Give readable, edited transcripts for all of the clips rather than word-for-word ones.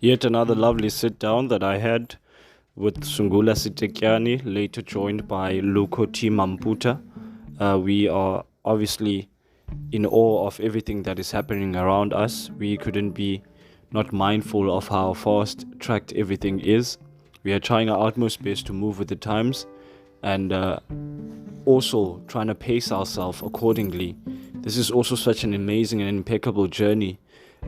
Yet another lovely sit down that I had with Sungula Sitetyana, later joined by Lukho Mamputa. We are obviously in awe of everything that is happening around us. We couldn't be not mindful of how fast tracked everything is. We are trying our utmost best to move with the times and also trying to pace ourselves accordingly. This is also such an amazing and impeccable journey.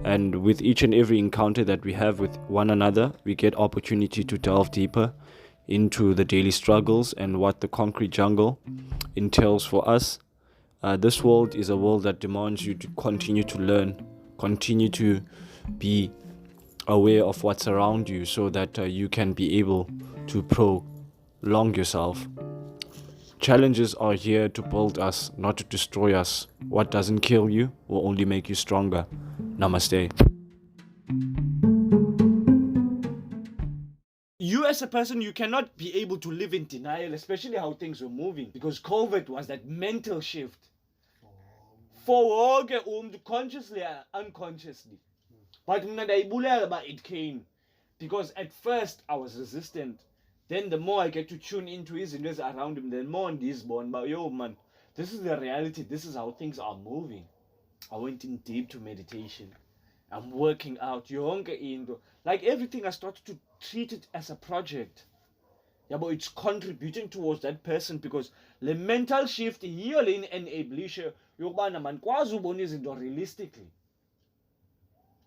And with each and every encounter that we have with one another, we get opportunity to delve deeper into the daily struggles and what the concrete jungle entails for us. This world is a world that demands you to continue to learn, continue to be aware of what's around you so that you can be able to prolong yourself. Challenges are here to build us, not to destroy us. What doesn't kill you will only make you stronger. Namaste. You as a person, you cannot be able to live in denial, especially how things were moving, because COVID was that mental shift for wonke umuntu, consciously and unconsciously. But it came because at first I was resistant. Then the more I get to tune into his interests around him, the more on this born. But yo man, this is the reality. This is how things are moving. I went in deep to meditation. I'm working out. Like everything, I started to treat it as a project. Yeah, but it's contributing towards that person because the mental shift here in enablisha yokubana man kwazi ubona izinto realistically.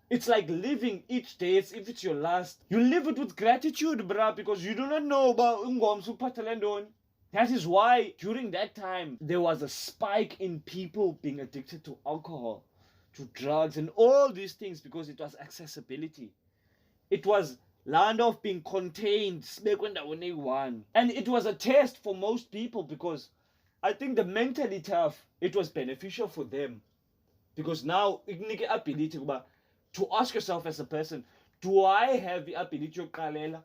It's like living each day as if it's your last. You live it with gratitude, bruh, because you do not know about ungomsu. That is why during that time there was a spike in people being addicted to alcohol, to drugs, and all these things because it was accessibility. It was land of being contained, and it was a test for most people because I think the mentally tough, it was beneficial for them because now ability to ask yourself as a person, do I have the ability to kalela?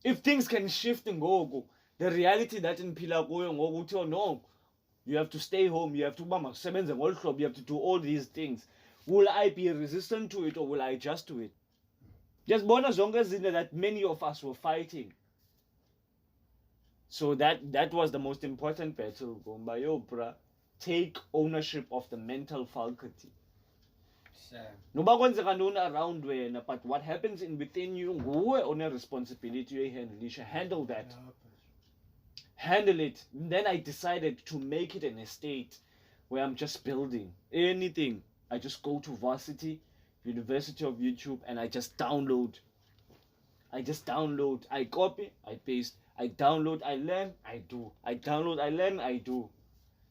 If things can shift and go, the reality that in Pila go, no, you have to stay home, you have to you have to do all these things. Will I be resistant to it or will I adjust to it? Just bonus longer that many of us were fighting. So that was the most important battle. Take ownership of the mental faculty. Noba kwenzeka ntoni around wena, but what happens in within you, nguwe one responsibility uyihandlisha. Handle that. Handle it. And then I decided to make it an estate where I'm just building anything. I just go to varsity, University of YouTube, and I just download. I copy, I paste. I download, I learn, I do. I download, I learn, I do.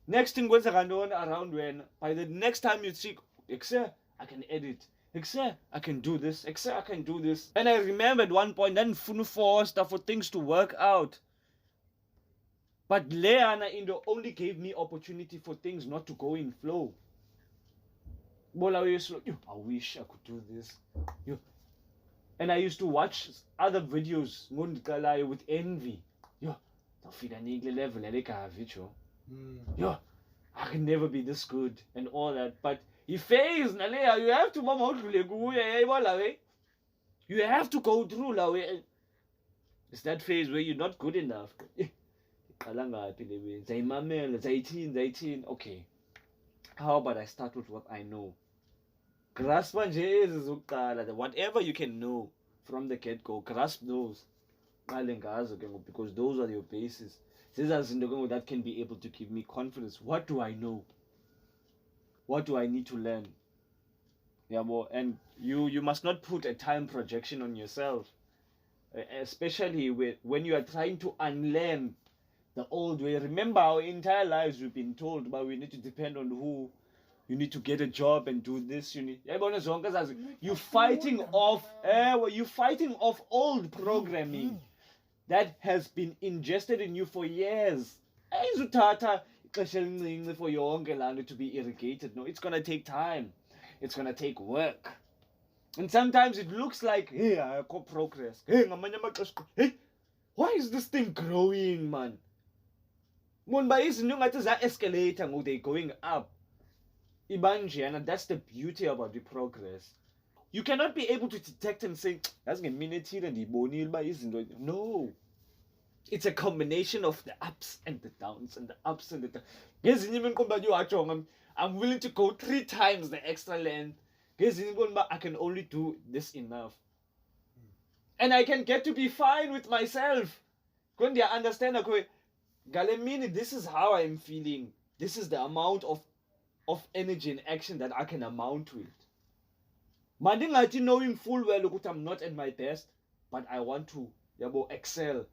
Next thing kwenzeka ntoni around wena, by the next time you see Excel, I can edit. Excel, I can do this. Excel, I can do this. And I remember at one point, then forced for things to work out. But Leana Indo only gave me opportunity for things not to go in flow. I wish I could do this. And I used to watch other videos with envy. Level, I can never be this good and all that. But he fails, you have to you have to go through. It's that phase where you're not good enough. Okay. How about I start with what I know? Grasp whatever you can know from the get-go, grasp those. Because those are your bases. That can be able to give me confidence. What do I know? What do I need to learn? And you must not put a time projection on yourself, especially when you are trying to unlearn the old way. Remember, our entire lives we've been told, but we need to depend on who. You need to get a job and do this. You're fighting off old programming that has been ingested in you for years. For your land to be irrigated. No, it's gonna take time. It's gonna take work. And sometimes it looks like, hey, I got progress. Hey, why is this thing growing, man? Escalator, they're going up. And that's the beauty about the progress. You cannot be able to detect and say, that's a minute here and the no. It's a combination of the ups and the downs and the ups and the downs. I'm willing to go 3 times the extra length. I can only do this enough. And I can get to be fine with myself. When they understand, Galemini, this is how I'm feeling. This is the amount of energy and action that I can amount to it. Mandingathi knowing full well that I'm not at my best, but I want to excel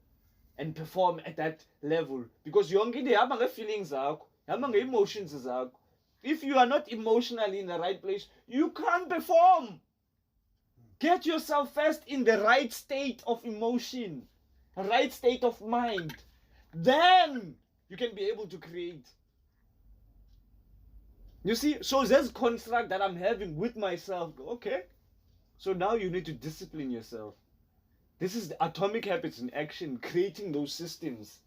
and perform at that level. Because you only have feelings, emotions. If you are not emotionally in the right place, you can't perform. Get yourself first in the right state of emotion, right state of mind. Then you can be able to create. You see, so this construct that I'm having with myself, okay, so now you need to discipline yourself. This is the atomic habits in action, creating those systems.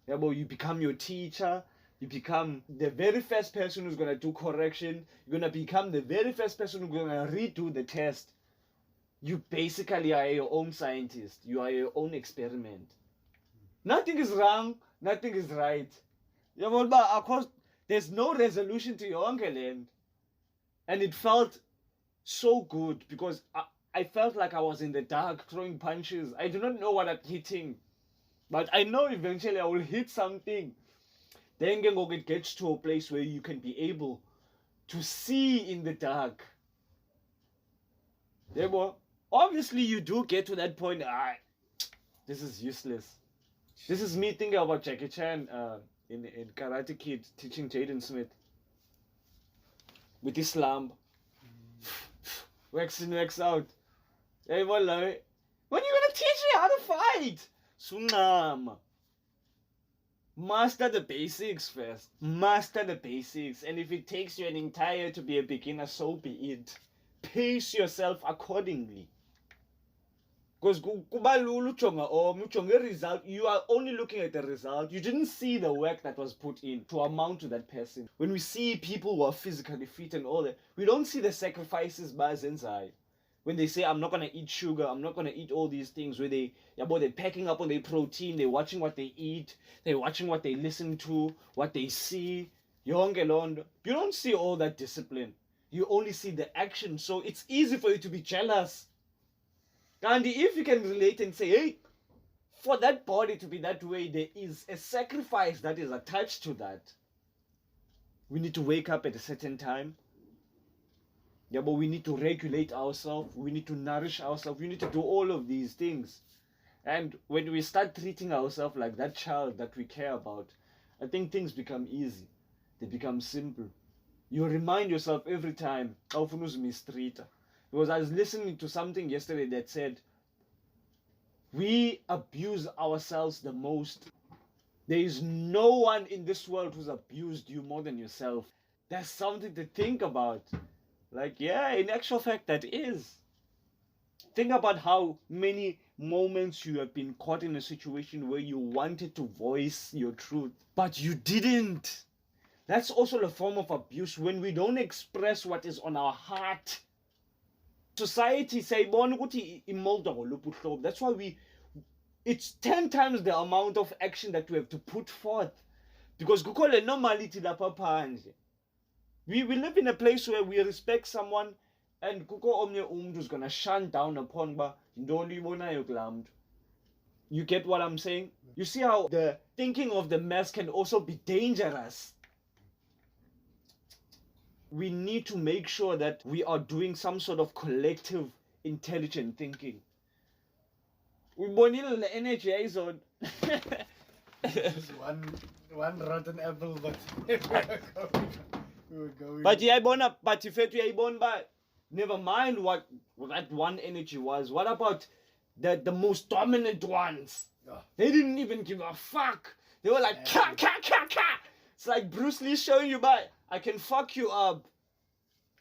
You become your teacher, you become the very first person who's going to do correction, you're going to become the very first person who's going to redo the test. You basically are your own scientist, you are your own experiment. Nothing is wrong, nothing is right. There's no resolution to your uncle land. And it felt so good because I felt like I was in the dark throwing punches. I do not know what I'm hitting. But I know eventually I will hit something. Then it gets to a place where you can be able to see in the dark. Obviously you do get to that point, this is useless. This is me thinking about Jackie Chan in Karate Kid teaching Jaden Smith with Islam. Wax in, wax out. Hey, when are you gonna teach me how to fight? Sungama. Master the basics first. Master the basics. And if it takes you an entire to be a beginner, so be it. Pace yourself accordingly. Because result, you are only looking at the result. You didn't see the work that was put in to amount to that person. When we see people who are physically fit and all that, we don't see the sacrifices by inside. When they say, I'm not going to eat sugar, I'm not going to eat all these things, where they're packing up on their protein, they're watching what they eat, they're watching what they listen to, what they see. You don't see all that discipline. You only see the action. So it's easy for you to be jealous. And if you can relate and say, hey, for that body to be that way, there is a sacrifice that is attached to that. We need to wake up at a certain time. But we need to regulate ourselves. We need to nourish ourselves. We need to do all of these things. And when we start treating ourselves like that child that we care about, I think things become easy. They become simple. You remind yourself every time, because I was listening to something yesterday that said, we abuse ourselves the most. There is no one in this world who's abused you more than yourself. That's something to think about. In actual fact, that is. Think about how many moments you have been caught in a situation where you wanted to voice your truth, but you didn't. That's also a form of abuse when we don't express what is on our heart. Society say, that's why it's 10 times the amount of action that we have to put forth. Because normality we live in a place where we respect someone and who's gonna shun down upon you get what I'm saying? You see how the thinking of the mass can also be dangerous. We need to make sure that we are doing some sort of collective intelligent thinking. We bonil the energy is on. Just one rotten apple, but we're going. But if never mind what that one energy was. What about the most dominant ones? Yeah. They didn't even give a fuck. They were like, ka, ka, ka, ka. It's like Bruce Lee showing you, but I can fuck you up.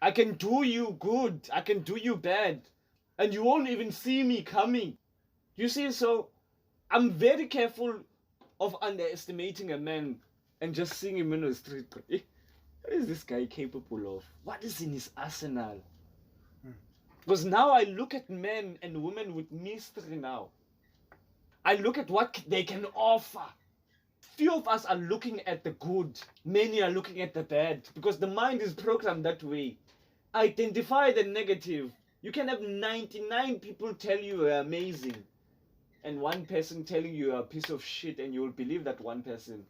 I can do you good. I can do you bad. And you won't even see me coming. You see, so I'm very careful of underestimating a man and just seeing him in the street. What is this guy capable of? What is in his arsenal? Because now I look at men and women with mystery now. I look at what they can offer. Few of us are looking at the good. Many are looking at the bad. Because the mind is programmed that way. Identify the negative. You can have 99 people tell you you're amazing. And one person telling you you're a piece of shit, and you'll believe that one person.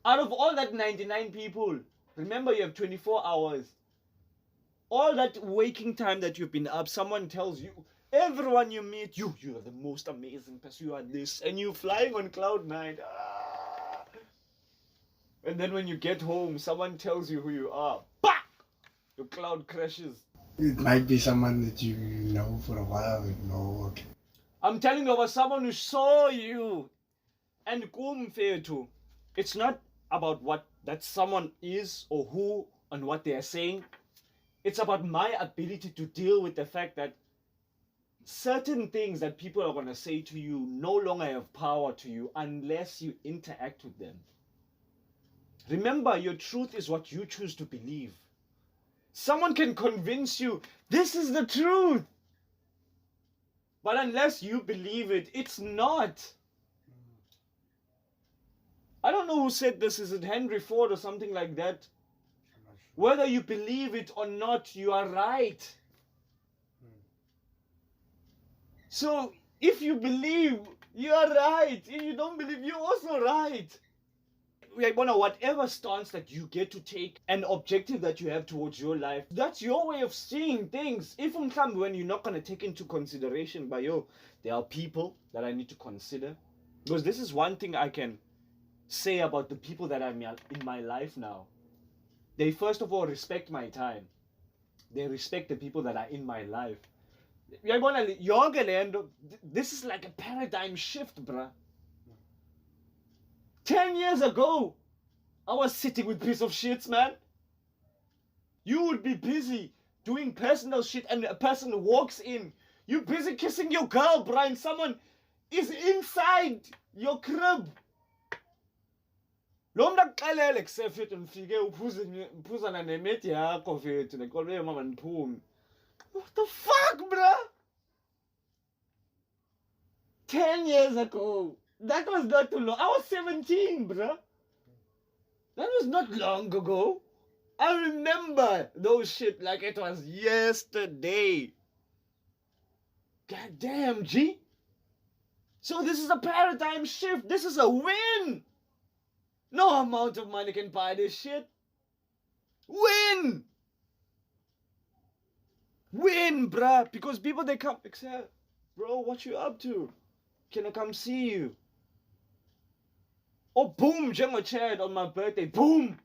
Out of all that 99 people, remember you have 24 hours. All that waking time that you've been up, someone tells you, everyone you meet, you are the most amazing person, you are this, and you're flying on cloud 9. Ah. And then when you get home, someone tells you who you are. Bah! Your cloud crashes. It might be someone that you know for a while. No, okay. I'm telling you about someone who saw you. And kumfetu. It's not about what that someone is or who and what they are saying. It's about my ability to deal with the fact that certain things that people are going to say to you no longer have power to you unless you interact with them. Remember, your truth is what you choose to believe. Someone can convince you, this is the truth. But unless you believe it, it's not. I don't know who said this. Is it Henry Ford or something like that? Whether you believe it or not, you are right. So, if you believe, you are right. If you don't believe, you're also right. Whatever stance that you get to take, an objective that you have towards your life, that's your way of seeing things. If when you're not going to take into consideration, there are people that I need to consider. Because this is one thing I can say about the people that I'm in my life now. They first of all respect my time. They respect the people that are in my life. This is like a paradigm shift, bruh. 10 years ago, I was sitting with piece of shits, man. You would be busy doing personal shit and a person walks in. You busy kissing your girl, bruh, and someone is inside your crib. Lo mntu akuxelele kusefethu ndifike uphuzana nemeti yakho fethu nekolwe mama ndiphume. What the fuck, bruh? 10 years ago. That was not too long. I was 17, bruh. That was not long ago. I remember those shit like it was yesterday. God damn, G. So this is a paradigm shift. This is a win. No amount of money can buy this shit. Win! Win, bruh. Because people, they come, except, bro, what you up to? Can I come see you? Oh, boom, Jenga Chad on my birthday. Boom!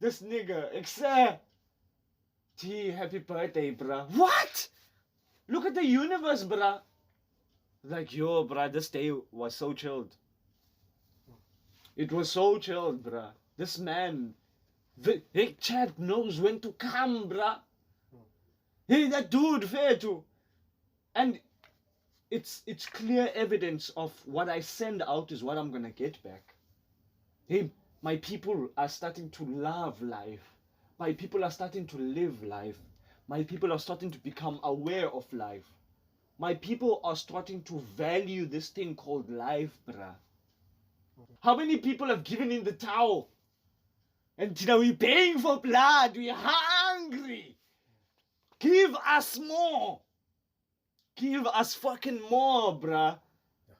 This nigga, except, T, happy birthday, bruh. What? Look at the universe, bruh. Like, yo, bruh, this day was so chilled. It was so chilled, bruh. This man, hey, Chad knows when to come, bruh. Hey, that dude, fair too. And it's clear evidence of what I send out is what I'm gonna get back. Hey, my people are starting to love life. My people are starting to live life. My people are starting to become aware of life. My people are starting to value this thing called life, bruh. How many people have given in the towel? And you know, we're paying for blood. We're hungry. Give us more. Give us fucking more, bruh.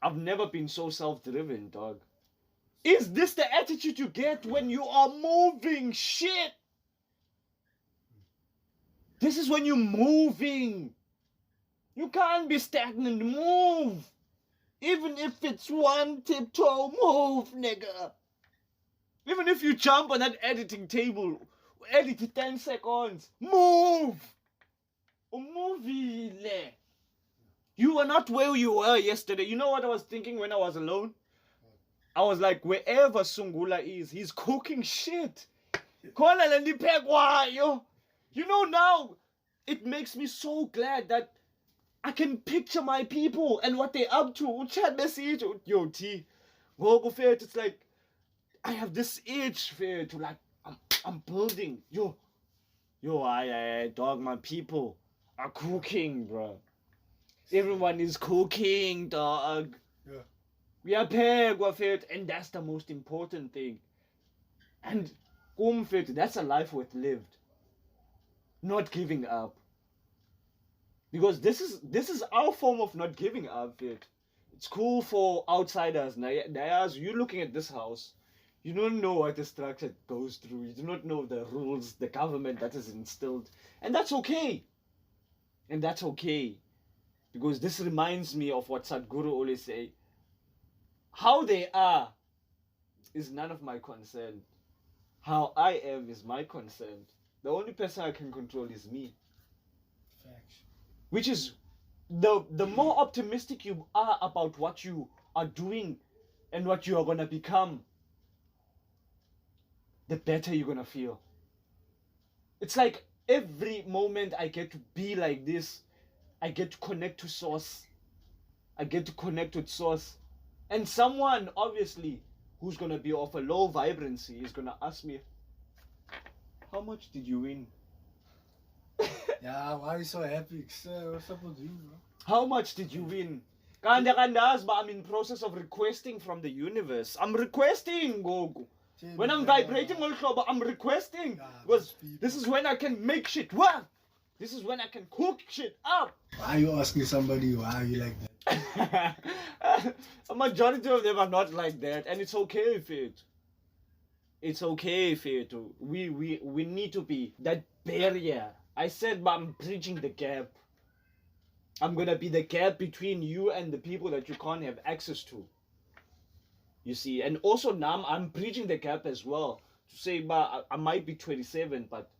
I've never been so self-driven, dog. Is this the attitude you get when you are moving shit? This is when you're moving. You can't be stagnant. Move. Even if it's one tiptoe move, nigga. Even if you jump on that editing table, edit it 10 seconds. Move. Movie. You are not where you were yesterday. You know what I was thinking when I was alone? I was like, wherever Sungula is, he's cooking shit. You know, now it makes me so glad that I can picture my people and what they're up to. Chat message, yo T. It's like I have this itch to like I'm building. Yo, I dog, my people. are cooking, bro. Everyone is cooking, dog. Yeah. We are paying with it, and that's the most important thing. And that's a life worth lived. Not giving up. Because this is our form of not giving up, fit. It's cool for outsiders. Now, you looking at this house, you don't know what the structure goes through. You do not know the rules, the government that is instilled. And that's okay. And that's okay. Because this reminds me of what Sadhguru always say. How they are is none of my concern. How I am is my concern. The only person I can control is me. Facts. Which is the more optimistic you are about what you are doing and what you are going to become, the better you're going to feel. It's like every moment I get to be like this, I get to connect to source. I get to connect with source. And someone, obviously, who's going to be of a low vibrancy is going to ask me, how much did you win? Yeah, why are you so happy? What's up with you, bro? How much did you win? But I'm in process of requesting from the universe. I'm requesting, Goku. When I'm vibrating all club, I'm requesting. Because this is when I can make shit work. This is when I can cook shit up. Why are you asking somebody why are you like that? A majority of them are not like that, and it's okay if it. It's okay if it. We need to be that barrier. I said, but I'm bridging the gap. I'm gonna be the gap between you and the people that you can't have access to. You see, and also now I'm bridging the gap as well. To say, but I might be 27, but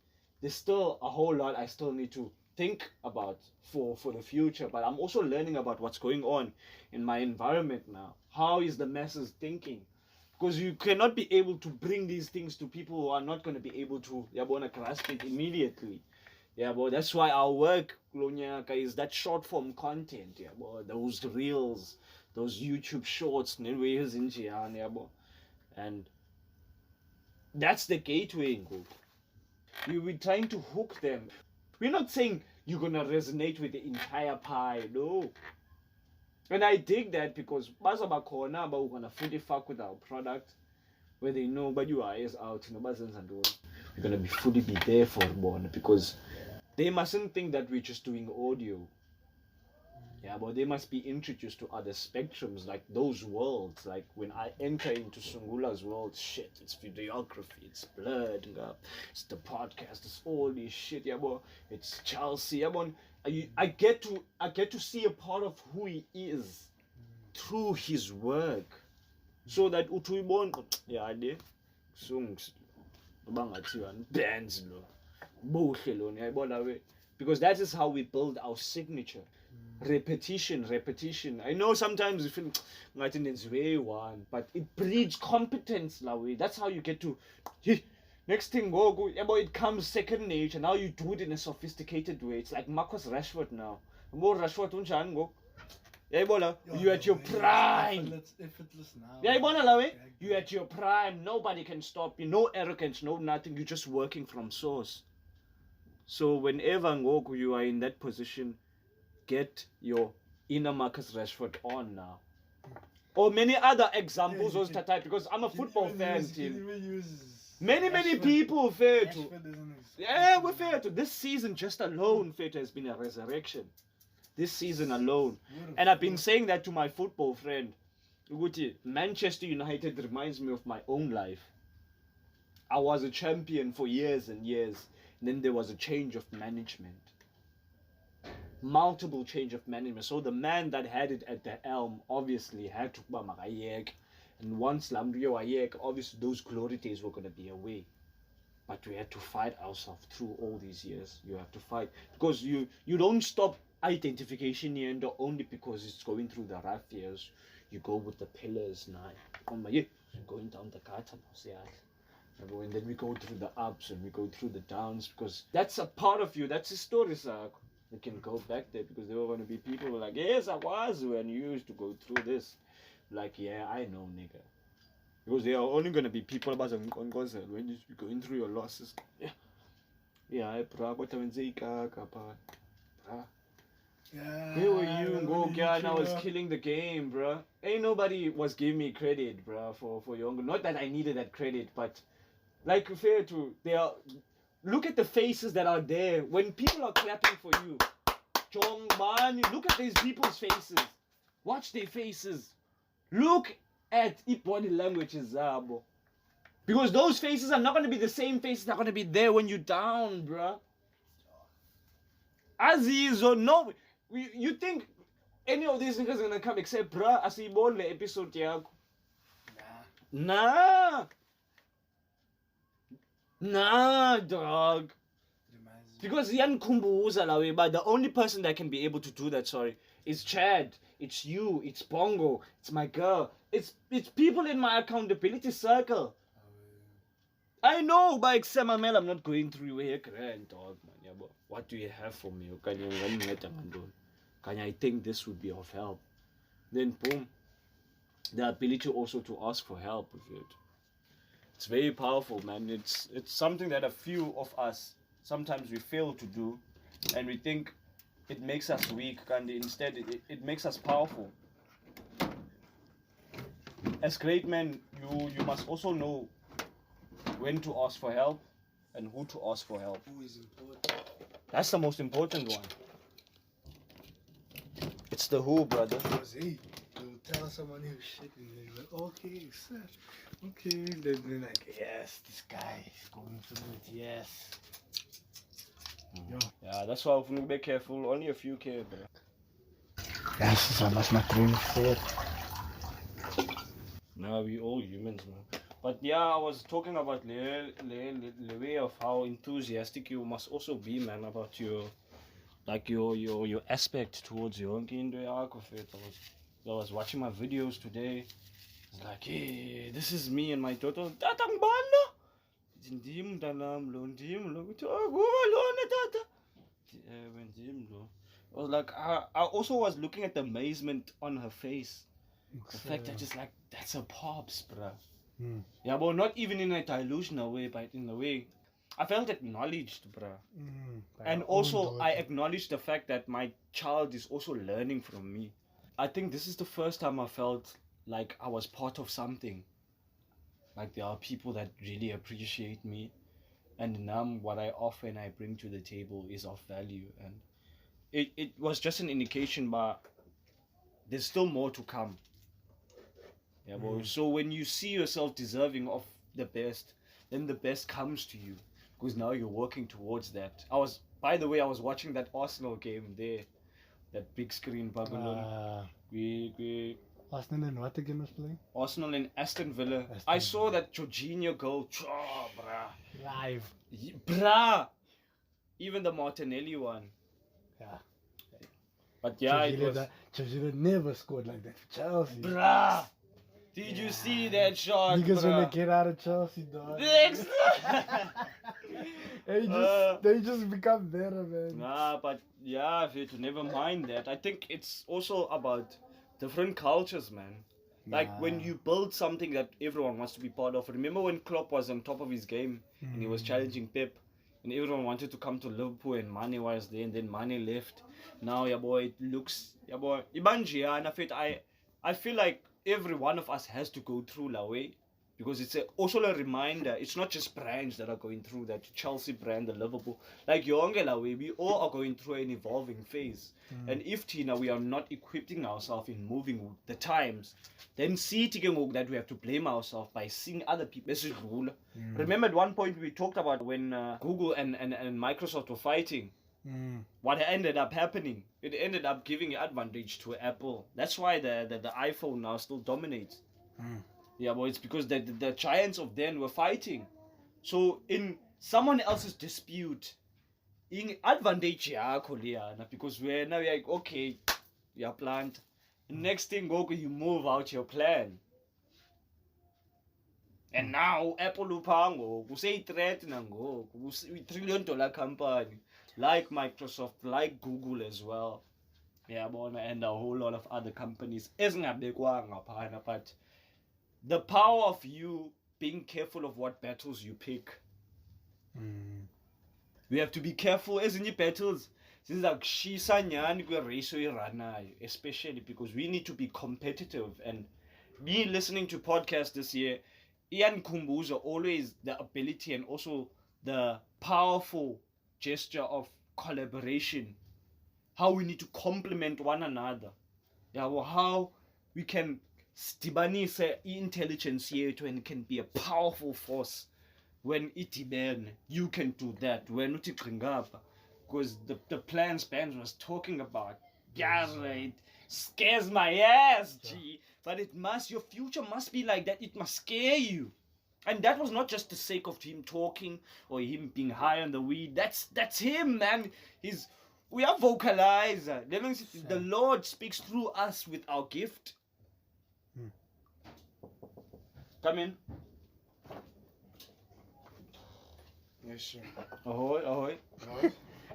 there's still a whole lot I still need to think about for the future. But I'm also learning about what's going on in my environment now. How is the masses thinking? Because you cannot be able to bring these things to people who are not going to be able to grasp it immediately. Yeah, but that's why our work, Glonyaka, is that short form content. Yeah, but those reels, those YouTube shorts, and that's the gateway. We're trying to hook them. We're not saying you're gonna resonate with the entire pie, no. And I dig that because we're gonna fully fuck with our product, where they know, but you are is out, we're gonna be fully be there for one because they mustn't think that we're just doing audio. Yeah, but they must be introduced to other spectrums, like those worlds. Like when I enter into Sungula's world, shit, it's videography, it's blurred, it's the podcast, it's all this shit, yeah, but it's Chelsea, yeah, but I get to see a part of who he is through his work, so that utuyibona, yeah, de songs, bangathiwa bands lo, buhle lo, uyayibona we. Because that is how we build our signature. Repetition. I know sometimes you feel like it's way one, but it breeds competence that way. That's how you get to next thing go. It comes second nature. Now you do it in a sophisticated way. It's like Marcus Rashford now. More Rashford unjan go. You at your prime. Effortless now. You at your prime. Nobody can stop you. No arrogance, no nothing. You're just working from source. So whenever Ngoku you are in that position, get your inner Marcus Rashford on now. Or many other examples of that type, because I'm a football fan. Many people fair to. Yeah, we're fair to. This season just alone, fair has been a resurrection. This season alone. And I've been saying that to my football friend. Manchester United reminds me of my own life. I was a champion for years and years. And then there was a change of management. Multiple change of management. So the man that had it at the helm obviously had to be Magayek. And once Lamrio Ayek, obviously those glory days were going to be away. But we had to fight ourselves through all these years. You have to fight. Because you don't stop identification here and only because it's going through the rough years. You go with the pillars now. Going down the gutter now. And then we go through the ups and we go through the downs, because that's a part of you. That's a story, sir. You can go back there, because there were going to be people who were like, yes, I was when you used to go through this. Like, yeah, I know, nigga. Because there are only going to be people about when you're going through your losses. Yeah, bro, what I'm saying, bruh. Yeah, Where were you, really Ngokia? I was true. killing the game, bruh. Ain't nobody was giving me credit, bruh, for Yongo. Not that I needed that credit, but like fair to they are. Look at the faces that are there when people are clapping for you. Chong man, look at these people's faces. Watch their faces. Look at the body languages, Zabo. Because those faces are not going to be the same faces that are going to be there when you're down, bruh. Aziz or no, you think any of these niggas are going to come except, bruh, asibon le episode yako. Nah. Nah, dog. Reminds me. Because Yan Kumbuza lawe, but the only person that can be able to do that, sorry, is Chad. It's you. It's Bongo. It's my girl. It's people in my accountability circle. I know, but except Mel, I'm not going through your hair, grand dog, man. Yeah, but what do you have for me? Can I think this would be of help? Then boom, the ability also to ask for help with it. It's very powerful, man. It's something that a few of us sometimes we fail to do, and we think it makes us weak, and instead it makes us powerful. As great men, you must also know when to ask for help and who to ask for help. Who is important? That's the most important one. It's the who, brother. Because hey, you tell someone your shit and they're like, okay, sir, okay. Then they're like, yes, this guy is going through it, yes. Yo. Yeah, that's why we need to be careful. Only a few care, bro. Yes, I must not really say it. No, we all humans, man. But yeah, I was talking about the way of how enthusiastic you must also be, man, about your aspect towards your own kind of it. I was watching my videos today. It's like, hey, this is me and my daughter. Tatang banda. Ndim dalam lo ndim lo. I was like, I also was looking at the amazement on her face. The fact that just like, that's a pops, bruh. Yeah, but not even in a delusional way, but in a way I felt acknowledged, bruh. And also I acknowledged the fact that my child is also learning from me. I think this is the first time I felt like I was part of something. Like there are people that really appreciate me, and now what I offer and I bring to the table is of value. And it was just an indication, but there's still more to come. Yeah, well, so when you see yourself deserving of the best, then the best comes to you, because now you're working towards that. By the way, I was watching that Arsenal game there, that big screen Babylon. Arsenal and what the game was playing? Arsenal and Aston Villa. I saw that Jorginho goal. Oh, bruh. Live. Bruh. Even the Martinelli one. Yeah. But yeah, it was... Jorginho never scored like that for Chelsea. Bruh. Did you see that shot, Niggas bruh? when they get out of Chelsea, dog. They just become better, man. Nah, but yeah, never mind that. I think it's also about different cultures, man. Like when you build something that everyone wants to be part of. Remember when Klopp was on top of his game and he was challenging Pep, and everyone wanted to come to Liverpool and Mane was there, and then Mane left. Now, yeah, boy, it looks, yeah, boy, Ibanji, and I feel like every one of us has to go through that way, because it's also a reminder. It's not just brands that are going through that. Chelsea brand, the Liverpool, like Yongela way, we all are going through an evolving phase. And if Tina, we are not equipping ourselves in moving with the times, then see that we have to blame ourselves by seeing other people. This is rule. Remember at one point we talked about when Google and Microsoft were fighting. What ended up happening? It ended up giving advantage to Apple. That's why the iPhone now still dominates. Yeah, but it's because the giants of then were fighting. So in someone else's dispute, in advantage because we're now like, okay, you plant. Next thing, Goku, you move out your plan. And now Apple Lupango, who say threat nango, $1 trillion company, like Microsoft, like Google as well. Yeah, and a whole lot of other companies. But the power of you being careful of what battles you pick. We have to be careful as in your battles. sizakushisa nyani kwerace oyiranayo, especially because we need to be competitive. And me listening to podcasts this year, Ian Kumbuza always the ability and also the powerful gesture of collaboration, how we need to complement one another. Yeah, well, how we can stibanise intelligence yethu and can be a powerful force when itibene. You can do that when uthi gqingapha, because the plans Ben was talking about, yeah, it scares my ass, G. But it must, your future must be like that. It must scare you. And that was not just the sake of him talking or him being high on the weed. That's him, man. We are vocalizer. That means the Lord speaks through us with our gift. Come in. Yes, sir. Ahoy, ahoy.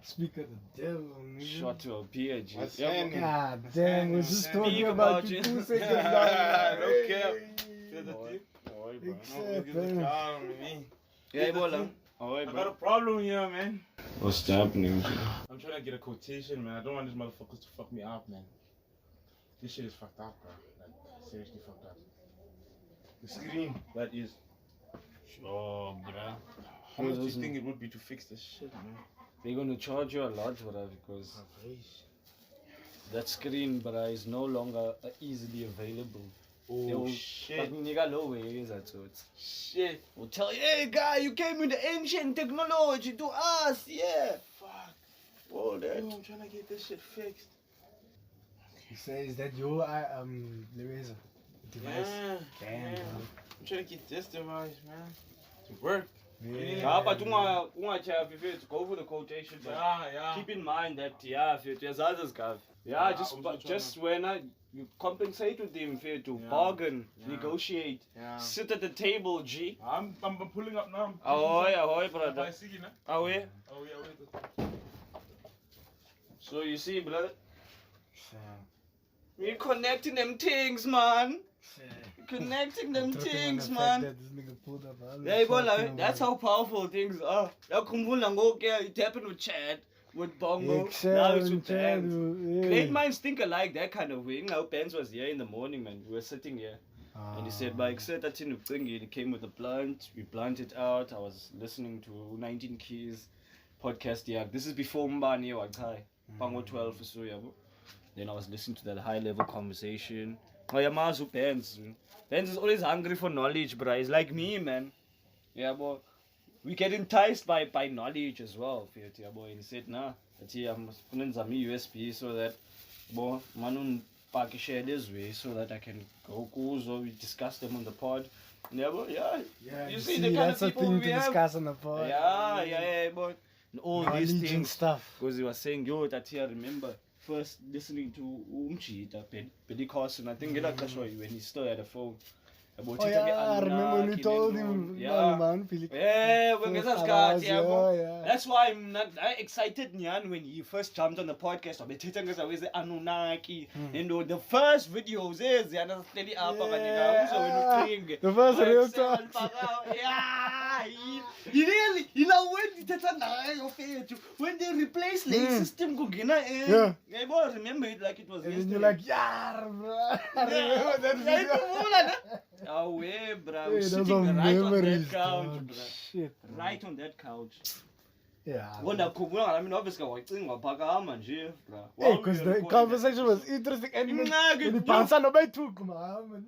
Speak of the devil, nigga. Shot to a beer, G. What's Yeah, happening? man. God damn, we're just talking Speak about about you you. 2 seconds down. Don't care. Ahoy, ahoy, bro. Except, Yeah, Ebola. Ahoy, I got a bro. problem here, man. What's happening? I'm trying to get a quotation, man. I don't want these motherfuckers to fuck me up, man. This shit is fucked up, bro. Like, seriously fucked up. The screen, that is. Oh, bro. How much do you think it would be to fix this shit, man? They're gonna charge you a lot, bro, because that screen, bro, is no longer easily available. Oh, shit. Nigga, low ways, that's what. Shit. We'll tell you, hey, guy, you came with the ancient technology to us, yeah. Fuck. All that. Yo, I'm trying to get this shit fixed. He says that your Louisa device. Yeah. Damn, yeah. bro. I'm trying to get this device, man, to work. Yeah, but go for the quotation, but Yeah. keep in mind that, yeah, if there's others, guys. Yeah, Yeah, just I'm but just just when you compensate with them, to Yeah. bargain, Yeah. negotiate, Yeah. sit at the table, G. I'm pulling up now. Ahoy, ahoy, By brother. Siggy, nah? Ahoy. Oh, yeah, wait. So you see, brother, So, we connecting them things, man. so. Connecting them Talking on things, the man. fact that this nigga pulled up all Yeah, the Ebola, fucking that's work. how powerful things are. Yakhumbula ngoku, yeah, it happened with Chad, with Bongo, Excel now it's with and Chad, Bands. yeah. Great minds think alike, that kind of way. Now Bands was here in the morning, man. We were sitting here. And he said, by Sitetyana thingy, he came with a blunt. We blunted out. I was listening to 19 Keys podcast. Yeah, this is before Mbani Wakai. Pango 12 or so, yeah. Then I was listening to that high level conversation. Oh, yeah, Mazu Bands. Bands is always hungry for knowledge, bro. He's like me, man. Yeah, boy. We get enticed by knowledge as well. Yeah, boy. And he said, nah, that I'm putting some USB so that, boy, Manun Paki share this way so that I can go so we discuss them on the pod. Yeah, boy, yeah. Yeah, You you see see, the kind that's of a people thing we to have? discuss on the pod. Yeah, boy. And all Knowledge these and things. stuff. Because he was saying, yo, that here, I remember first listening to Umchita, Billy Carson, I think when he still had a phone. About Oh yeah, I remember when you told him, yeah. man, Philip. Yeah, when First get hours, yeah, yeah. That's why I'm not excited Nyan when he first jumped on the podcast. Always Anunnaki. And the first videos is Yeah. the The first real talk. Yeah, he really, you know when they replace the system, Yeah. I remember it like it was And then yesterday. you're like, yeah, bro. I remember that video. Oh, yeah, bro. Hey, We're those sitting are right on that memories, couch, dog. bro. Shit. Bro. Right on that couch. Yeah. Wona khumula I mean obviously wacinga phakama nje bro. Hey, because the conversation was interesting and even when the pansa no by took, man.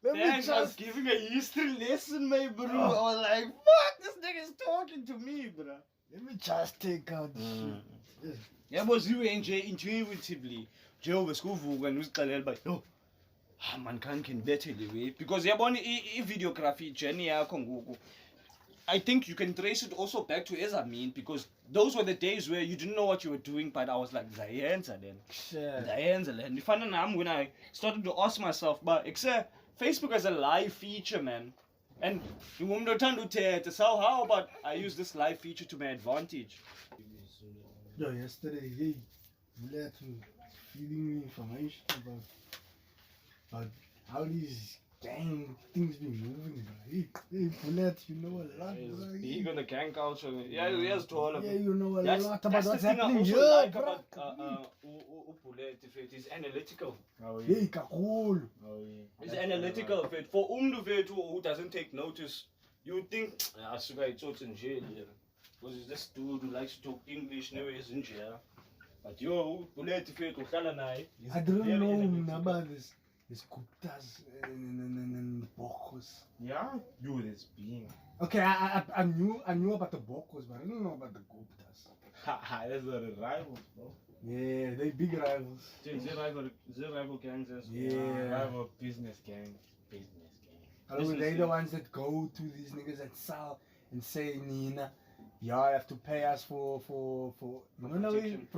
Let me Then I was just. giving a history lesson, my bro. I was like, fuck, this nigga is talking to me, bro. Let me just take out the shit. Yeah, but you nje intuitively. Jehovah skuvuka uzixelela ba, yo, man can better the way because yabona I-videography journey yakho ngoku. I think you can trace it also back to Ezamin because those were the days where you didn't know what you were doing, but I was like, Zayenza then. Shit. Zayenza then. If I don't know, when I started to ask myself, but except Facebook has a live feature, man. And so how about I use this live feature to my advantage? Yo, yesterday, hey, Mulatu feeding me information about how these gang, things be moving, bro. Hey, Bullet, you know a lot, He's bro. big on the gang culture. Yeah, he has told him. Yeah, you know a That's, lot that's about the what's thing I happening also here, like bro. about Bullet. It is analytical. Oh Hey, yeah. kakul. Oh yeah. It's analytical. For who doesn't take notice, you would think, ah, so guy, it's in jail here. Because this dude who likes to talk English, never is in jail. But yo, Bullet, if you I didn't know about this Guptas and Bokos. Yeah, you this being. Okay, I knew about the Bokos, but I didn't know about the Guptas. Haha, that's the rivals, bro. Yeah, they big rivals. The rival gangs as well. Yeah. Rival business gang. Business gang. I mean, they the ones that go to these niggas that sell and say, Nina, y'all have to pay us for protection.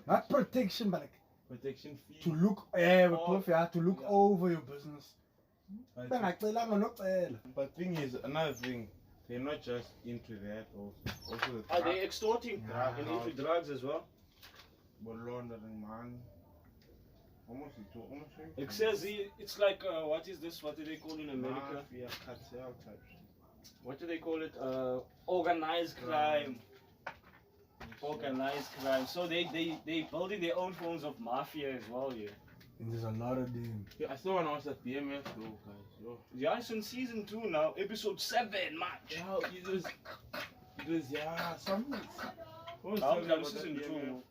not protection, but like Protection fee. to look, to look over your business. But Bengacela thing is, another thing, they're not just into that. Also the Are they extorting Yeah. and into drugs as well? but laundering money. Almost. It says it's like what is this? What do they call in America? Mafia, cartel type shit. What do they call it? Organized crime. Organized crime. So they building their own forms of mafia as well here. and there's a lot of them. Yeah, I still want to watch that BMF though, guys. Yo. Yeah, it's in season 2 now, episode 7, March. Yeah, it was something. I'm season 2.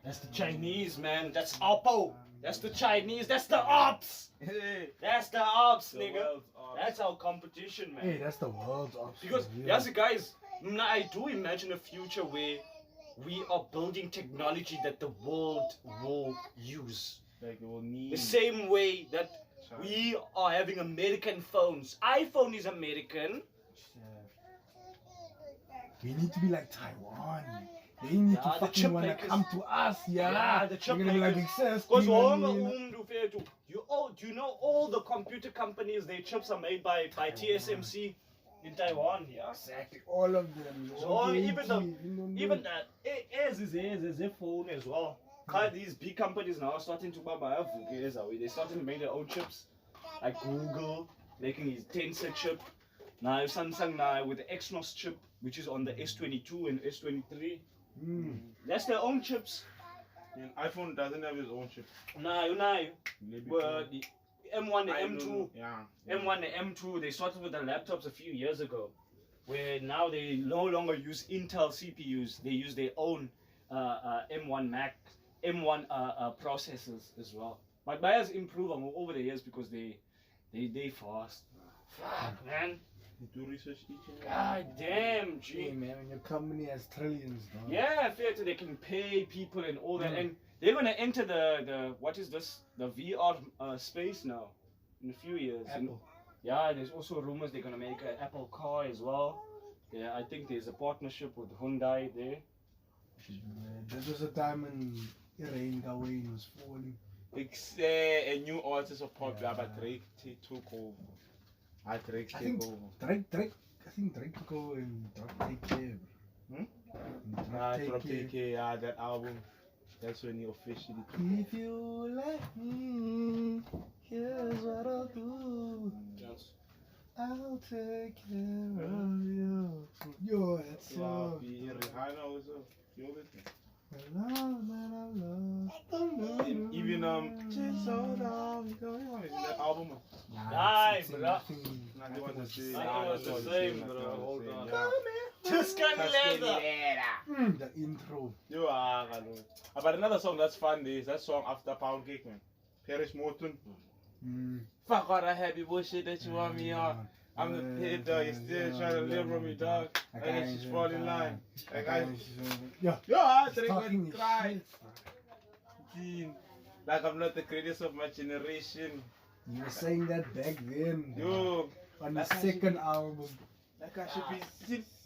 That's the Chinese, man. That's Oppo. That's the Chinese. That's the ops. Hey, That's the ops, the nigga. world's ops. That's our competition, man. Hey, that's the world's option. Because, yes, guys, I do imagine a future where we are building technology that the world will use. Like it will need. The same way that we are having American phones. iPhone is American. We need to be like Taiwan. They need Yeah, to the fucking chip wanna makers. come to us, yeah. Yeah, the chip They're gonna be like, makers. access. Because do you know all the computer companies, their chips are made by TSMC in Taiwan, yeah? Exactly, all of them. So even that as is a phone as well. These big companies now are starting to they're starting to make their own chips. Like Google making his Tensor chip. Now Samsung now with the Exynos chip, which is on the S22 and S23. That's their own chips. And iPhone doesn't have its own chip. Now, Maybe but the M1 and M2. Yeah. M1 and M2, they started with the laptops a few years ago, where now they no longer use Intel CPUs, they use their own M1 processors as well. But buyers improve over the years because they fast. Fuck, man. You do research each and every. God damn, Hey G. man, when your company has trillions, dog. Yeah, fair to they can pay people and all that, and they're gonna enter the what is this? The VR space now in a few years. And Apple. yeah, there's also rumors they're gonna make an Apple car as well. Yeah, I think there's a partnership with Hyundai there. This was a time when Rain Gawain was falling. It's a new artist of pop, but Drake took over. Drake I took think over. Drake took over and dropped Take Care. And Drop Take Care. TK, that album. That's when he officially took If you let me, here's what I'll do. Yes. I'll take care of you. Yo, that Yeah, song. be Rihanna also. Feel it. The love that I lost. Even just so long ago, is that album? Nice, bro. nothing was the same. Nothing was the same, bro. Hold on. Just The intro. You are, but another song that's fun is that song After Pound Cake, man. Paris Morton. Fuck all that heavy bullshit that you want me on. I'm the pit dog, you still trying to live with me, dog. I guess she's falling in line. I guess. Yeah. Yeah, He's talking Drake his cry. shit. Like I'm not the greatest of my generation. You were saying that back then. Yo, On the Like I second album.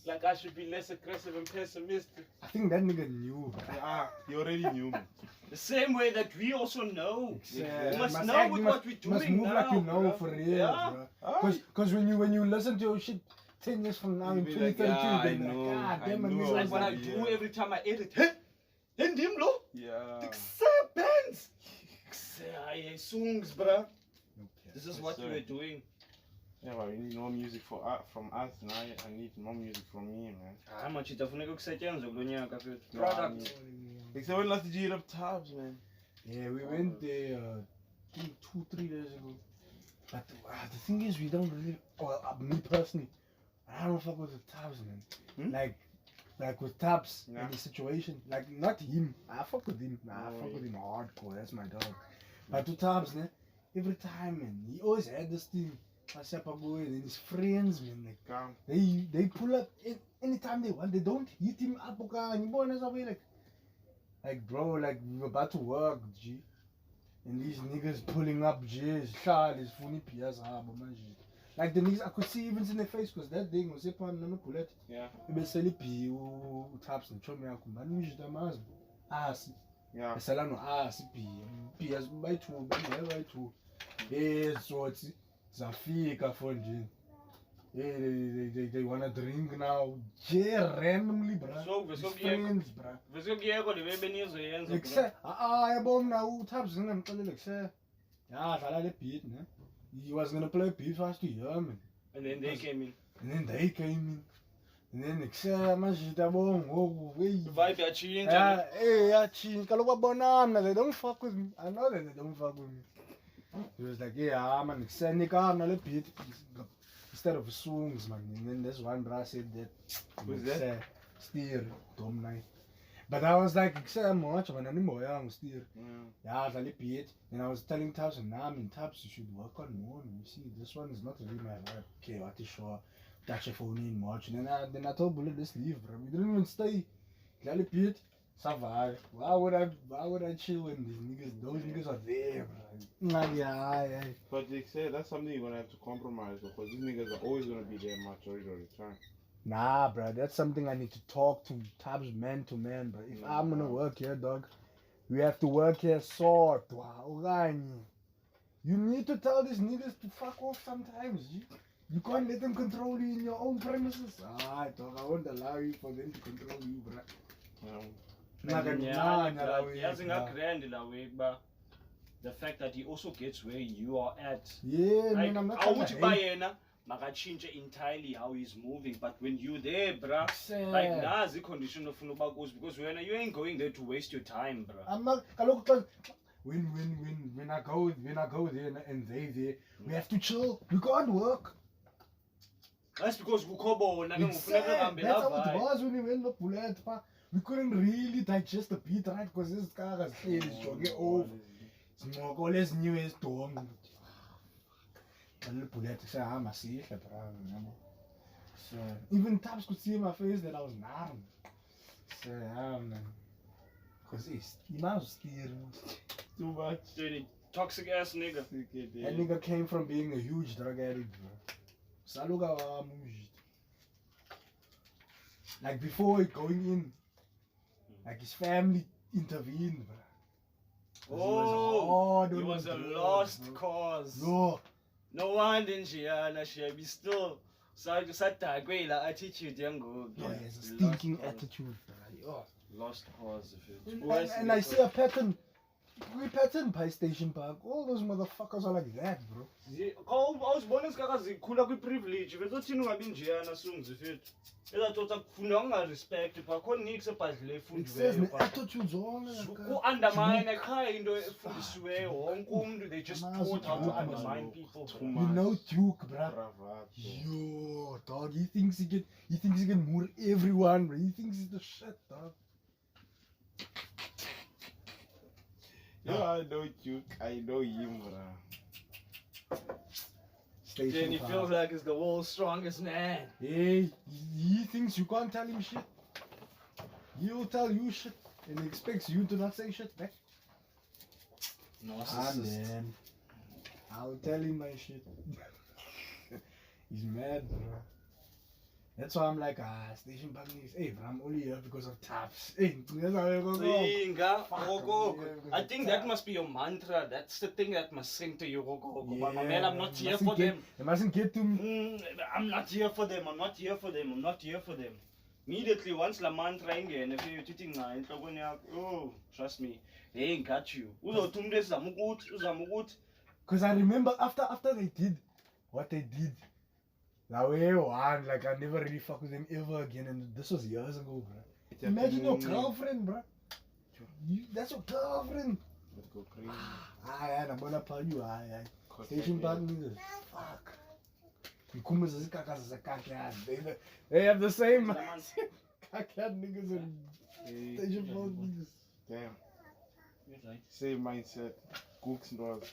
like I should be less aggressive and pessimistic. I think that nigga knew. Yeah, you already knew me. The same way that we also know. Yeah, You must you know act- with you what we're you must doing move like you now, know bro. for real, Yeah. bro. Because when you listen to your shit 10 years from now in You'll be like, 2032, yeah, I then know, like, God I damn, know. nigga Like was what I like, do every time I edit. Hey, Dimlo, Yeah. bands. Songs, bro. The This is Yes, what sir. we were doing. Yeah, but you need more music from us, and I need more music from me, man. Hayi machita funeka kusetyenzwe kulo nyaka mfethu. No, I Product. need- Except when last did you hit up Tabs, man? Yeah, we went there I think 2-3 days ago. But the thing is, we don't really. Well, me personally, I don't fuck with the Tabs, man. Hmm? Like with Tabs Yeah. in the situation. Like not him. I fuck with him. Nah, I Oh, fuck yeah. with him hardcore. That's my dog. But with Tabs, man, every time, man, he always had this thing. And his friends, man, like Come. they pull up anytime they want. They don't hit him up, like bro, like we were about to work, G, and these niggas pulling up, G, is funny PS, like the niggas I could see even in their face, cause that thing was no bullet. Yeah. Ebe seli P taps and chomi yakho mani ujita mazi asi Yeah. esala no asi P as by two by two sorts zafika for nje they wanna drink now randomly bra So, His so friends bra Vese kuyeko le benizoyenza. like say yabo mna uTabs ngamxelela say ya dlala le beat ne he was gonna play beat fast to hear man And then they came in. and then they came in and then kusema manje yabo ngoku The vibe yachinja. yeah, kaloku babona mna they don't fuck with me. I know that they don't fuck with me. He was like, yeah, man, nika mna le beat instead of songs, man. And then this one bra said that. Who's that? Steer, Dom night. But I was like, much man, anymore young steer. Yeah, the beat. And I was telling Tabs, nah, man, Tabs, you should work on more. You see, this one is not really my vibe. Okay, what is sure? Touch your phone in much. And then I told Bullet, let's leave, bro. We didn't even stay. Lally Pete, survive. Why would I chill when those niggas are there, bro? Yeah. But they say that's something you're gonna have to compromise because these niggas are always gonna be there majority of the time. Nah, bro, that's something I need to talk to Tabs man to man, bro. If I'm gonna work here, dog, we have to work here sort. You need to tell these niggas to fuck off sometimes, G. You can't let them control you in your own premises. Dog, I won't allow you for them to control you, bro. Yazi grand la way, but the fact that he also gets where you are at. Yeah, Like, man, I'm not I trying would to buy hate. change entirely how he's moving, but when you there, bruh, Sad. like that's the condition of goes because when you ain't going there to waste your time, bruh. I'm not. When I go there and they there, we have to chill. We can't work. That's because Lukho It's sad. That's how it was when we went to Bullet. We couldn't really digest the beat right because this guy was saying it's jogging off. It's more or less new as Tom. And the Bullet said, I'm a safe, so even Tabs could see in my face that I was numb. So, man. Because he was steering. Too much. Dude, toxic ass nigga. That nigga came from being a huge drug addict, bro. Saluga wa mujit. Like before going in, like his family intervened, bro. He was a lost cause. No. No one in Gianna should be still. So attitude young. No, he has a stinking attitude, bro. Lost cause of it. And I see a pattern. We pattern by Station Park. All those motherfuckers are like that, bro. Awuzibona isikaka zikhula kwi-privilege bezothini ungabi njeyana sungzifethu ezatotha kufunda ungarespect bakhona nix ebhadlile It efundiweyo says the attitudes all ku-undermine qha into efundisiweyo wonke umntu they just taught how to undermine people. You know Duke, bro. Bravo. Yo, dog, he thinks he can moor everyone, bro. He thinks he's the shit, dog. Yeah, I know you. I know him, bro. Station Then he Park. feels like he's the world's strongest man. Hey, he thinks you can't tell him shit. He'll tell you shit and he expects you to not say shit back. Narcissist. Man. I'll tell him my shit. He's mad, bro. That's why I'm like, Station Park needs. Hey, but I'm only here because of Taps. Hey, that's how I go. Zinga, Fuck, Gogo. yeah, because I think of that that. must be your mantra. That's the thing that must sing to you, Gogo. But my Yeah, man, I'm not here mustn't for get- them. They mustn't get to me. I'm not here for them. I'm not here for them. I'm not here for them. Immediately, once la mantra ingene, if you're cheating na enhlokweni yakho, oh, trust me, they ain't got you. Uzothi umuntu ezama ukuthi Because I remember after they did what they did, that way one, like I never really fuck with them ever again, and this was years ago, bro. Imagine your girlfriend, bro. That's your girlfriend. Let's go crazy. I'm gonna tell you, station park niggas. Fuck. They have the same mindset. Kakat niggas and station park niggas. Damn. Same mindset. Cooks doors.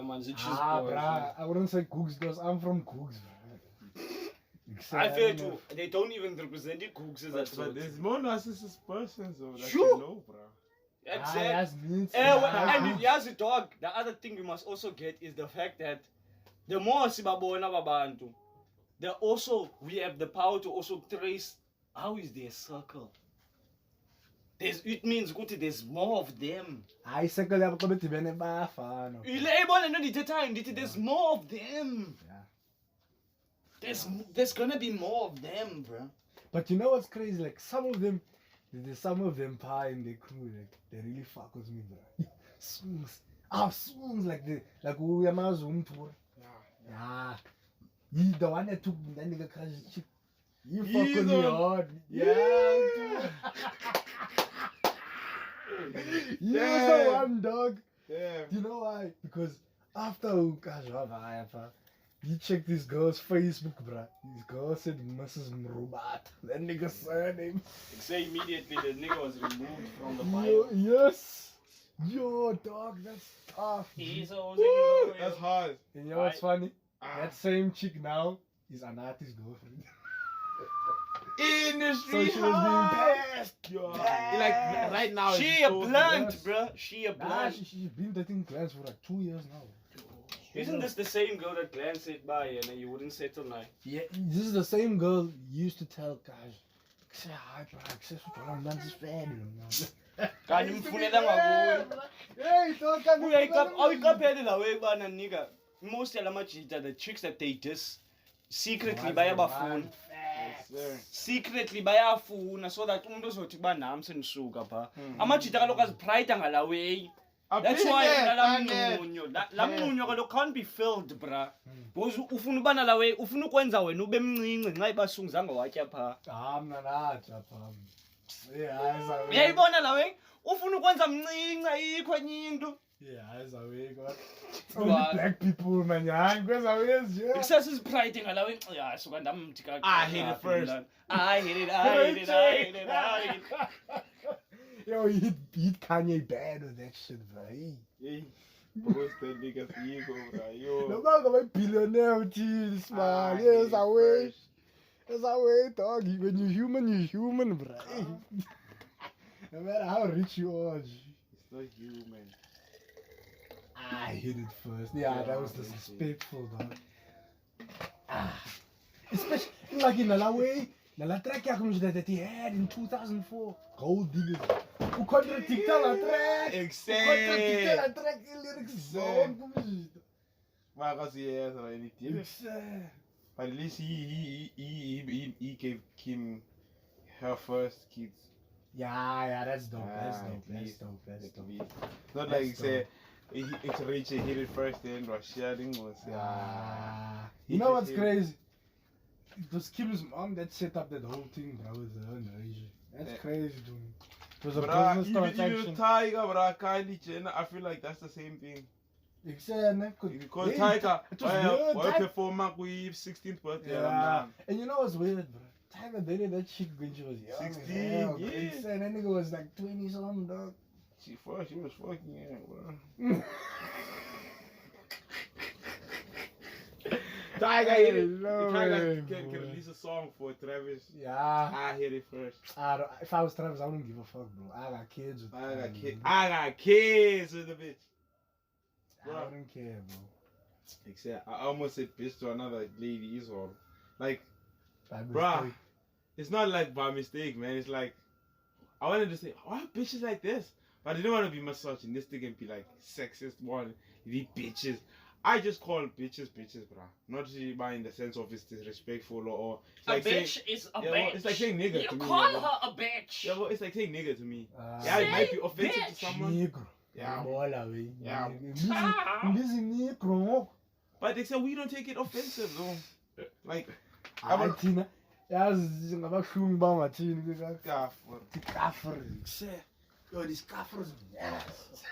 Man's a cheese Bruh, I wouldn't say Cooks does. I'm from Cooks, bro. I feel too. They don't even represent the cooks as that. But there's more narcissist persons though. That Sure. you know, bro. Exactly. Means. And here's the dog. The other thing we must also get is the fact that the more sibabona babantu, we have the power to also trace how is their circle. It means good. There's more of them. I circle up to be bafano. There's more of them. Yeah. There's gonna be more of them, bro. But you know what's crazy? Like there's some of them pie in the crew. Like they really fuck with me, bro. Swings. Swings like we are my Zoom tour. Yeah. He the one that took that nigga crash shit. You fuck with me hard. Yeah. You was the one, dog. Damn. You know why? Because after he checked this girl's Facebook, bruh. This girl said Mrs. Mrubat. That nigga's surname. Say immediately the nigga was removed from the Yo, file. yes. Yo, dog, that's tough. That's hard. And you know what's funny? That same chick now is Anati's girlfriend. Industry So she was being pissed. Yo. Like right now. She it's a so blunt, good. bruh. She a Nah, blunt. she's been dating Glance for like 2 years now. Isn't this the same girl that Glenn said bye and you wouldn't settle now? Yeah, this is the same girl you used to tell guys. Say hi, bro. Say I'm not his fan. Kanti mfunela ngakuwe. Hey, don't come. Awuyiqaphele la way bana nigga. Most yala majita, the chicks that they just secretly bayabafuna. Yes, sir. Secretly bayafuna so that umuntu ozothi banami senisuka pha. Amajita kaloku azipride ngala way. That's why la mnunyo kaloku can't be filled, bruh. Because ufuna ubana la way, ufuna ukwenza wena ube mncinci nxa ibasunguzanga watya pha. Mna nathi apha. Yeah, Uyayibona la way? Ufuna ukwenza mncinci ayikho enye into. Yeah, as a way, God. Only black people, man. Yeah, because I was yeah. Success is pride ngala way. Yeah, so ndamthi ka. I hit it first. I hit it. Yo, he beat Kanye bad with that shit, bro. Hey. What's that nigga's ego, bro? Yo. No matter my billionaire with this, man. Yeah, it's a way. It's a way, dog. When you're human, bro. No matter how rich you are. It's not human. I hit it first. Yeah, that was disrespectful, dog. Especially like in a way. La track that he had in 2004. Gold diggers. Who contradicted la track? Exactly. La track lyrics. Because he has already did it. But at least he gave Kim her first kids. Yeah, that's dope. That's dope. Not like you say it's Richie hit it first then was sharing was you know what's crazy? It was Kim's mom that set up that whole thing, bro, with her marriage. That's crazy, dude. It was a business transaction. Even Tiger, bro, Kylie Jenner, I feel like that's the same thing. Exactly. Because Tiger, it was weird. I perform my 16th birthday. Yeah. And you know what's weird, bro? Tiger dated that chick when she was young. 16, yeah. yeah. That nigga was like 20 something, dog. She was fucking yeah, bro. Tiger hit it. Tiger can release a song for Travis. Yeah. I hit it first. If I was Travis, I wouldn't give a fuck, bro. I got kids with I got kids with the bitch. Bro. I wouldn't care, bro. Except I almost said bitch to another lady is all. Like, By bruh, mistake. it's not like by mistake, man. It's like, I wanted to say, why bitches like this? But I didn't want to be misogynistic and be like sexist one. These bitches. I just call bitches, bruh. Not really by in the sense of it's disrespectful or it's like bitch is a bitch. Well, it's like saying nigger you to me. Call her a bitch. Yeah, well, it's like saying nigger to me. Yeah, it might be offensive to someone. Negro. Yeah. Bola, we. Yeah. Busy me, bro. But they say we don't take it offensive though. Like, Hayi thina yazi ngabashumi bangathini ke Gaffer. kaffer se yo these kaffers yes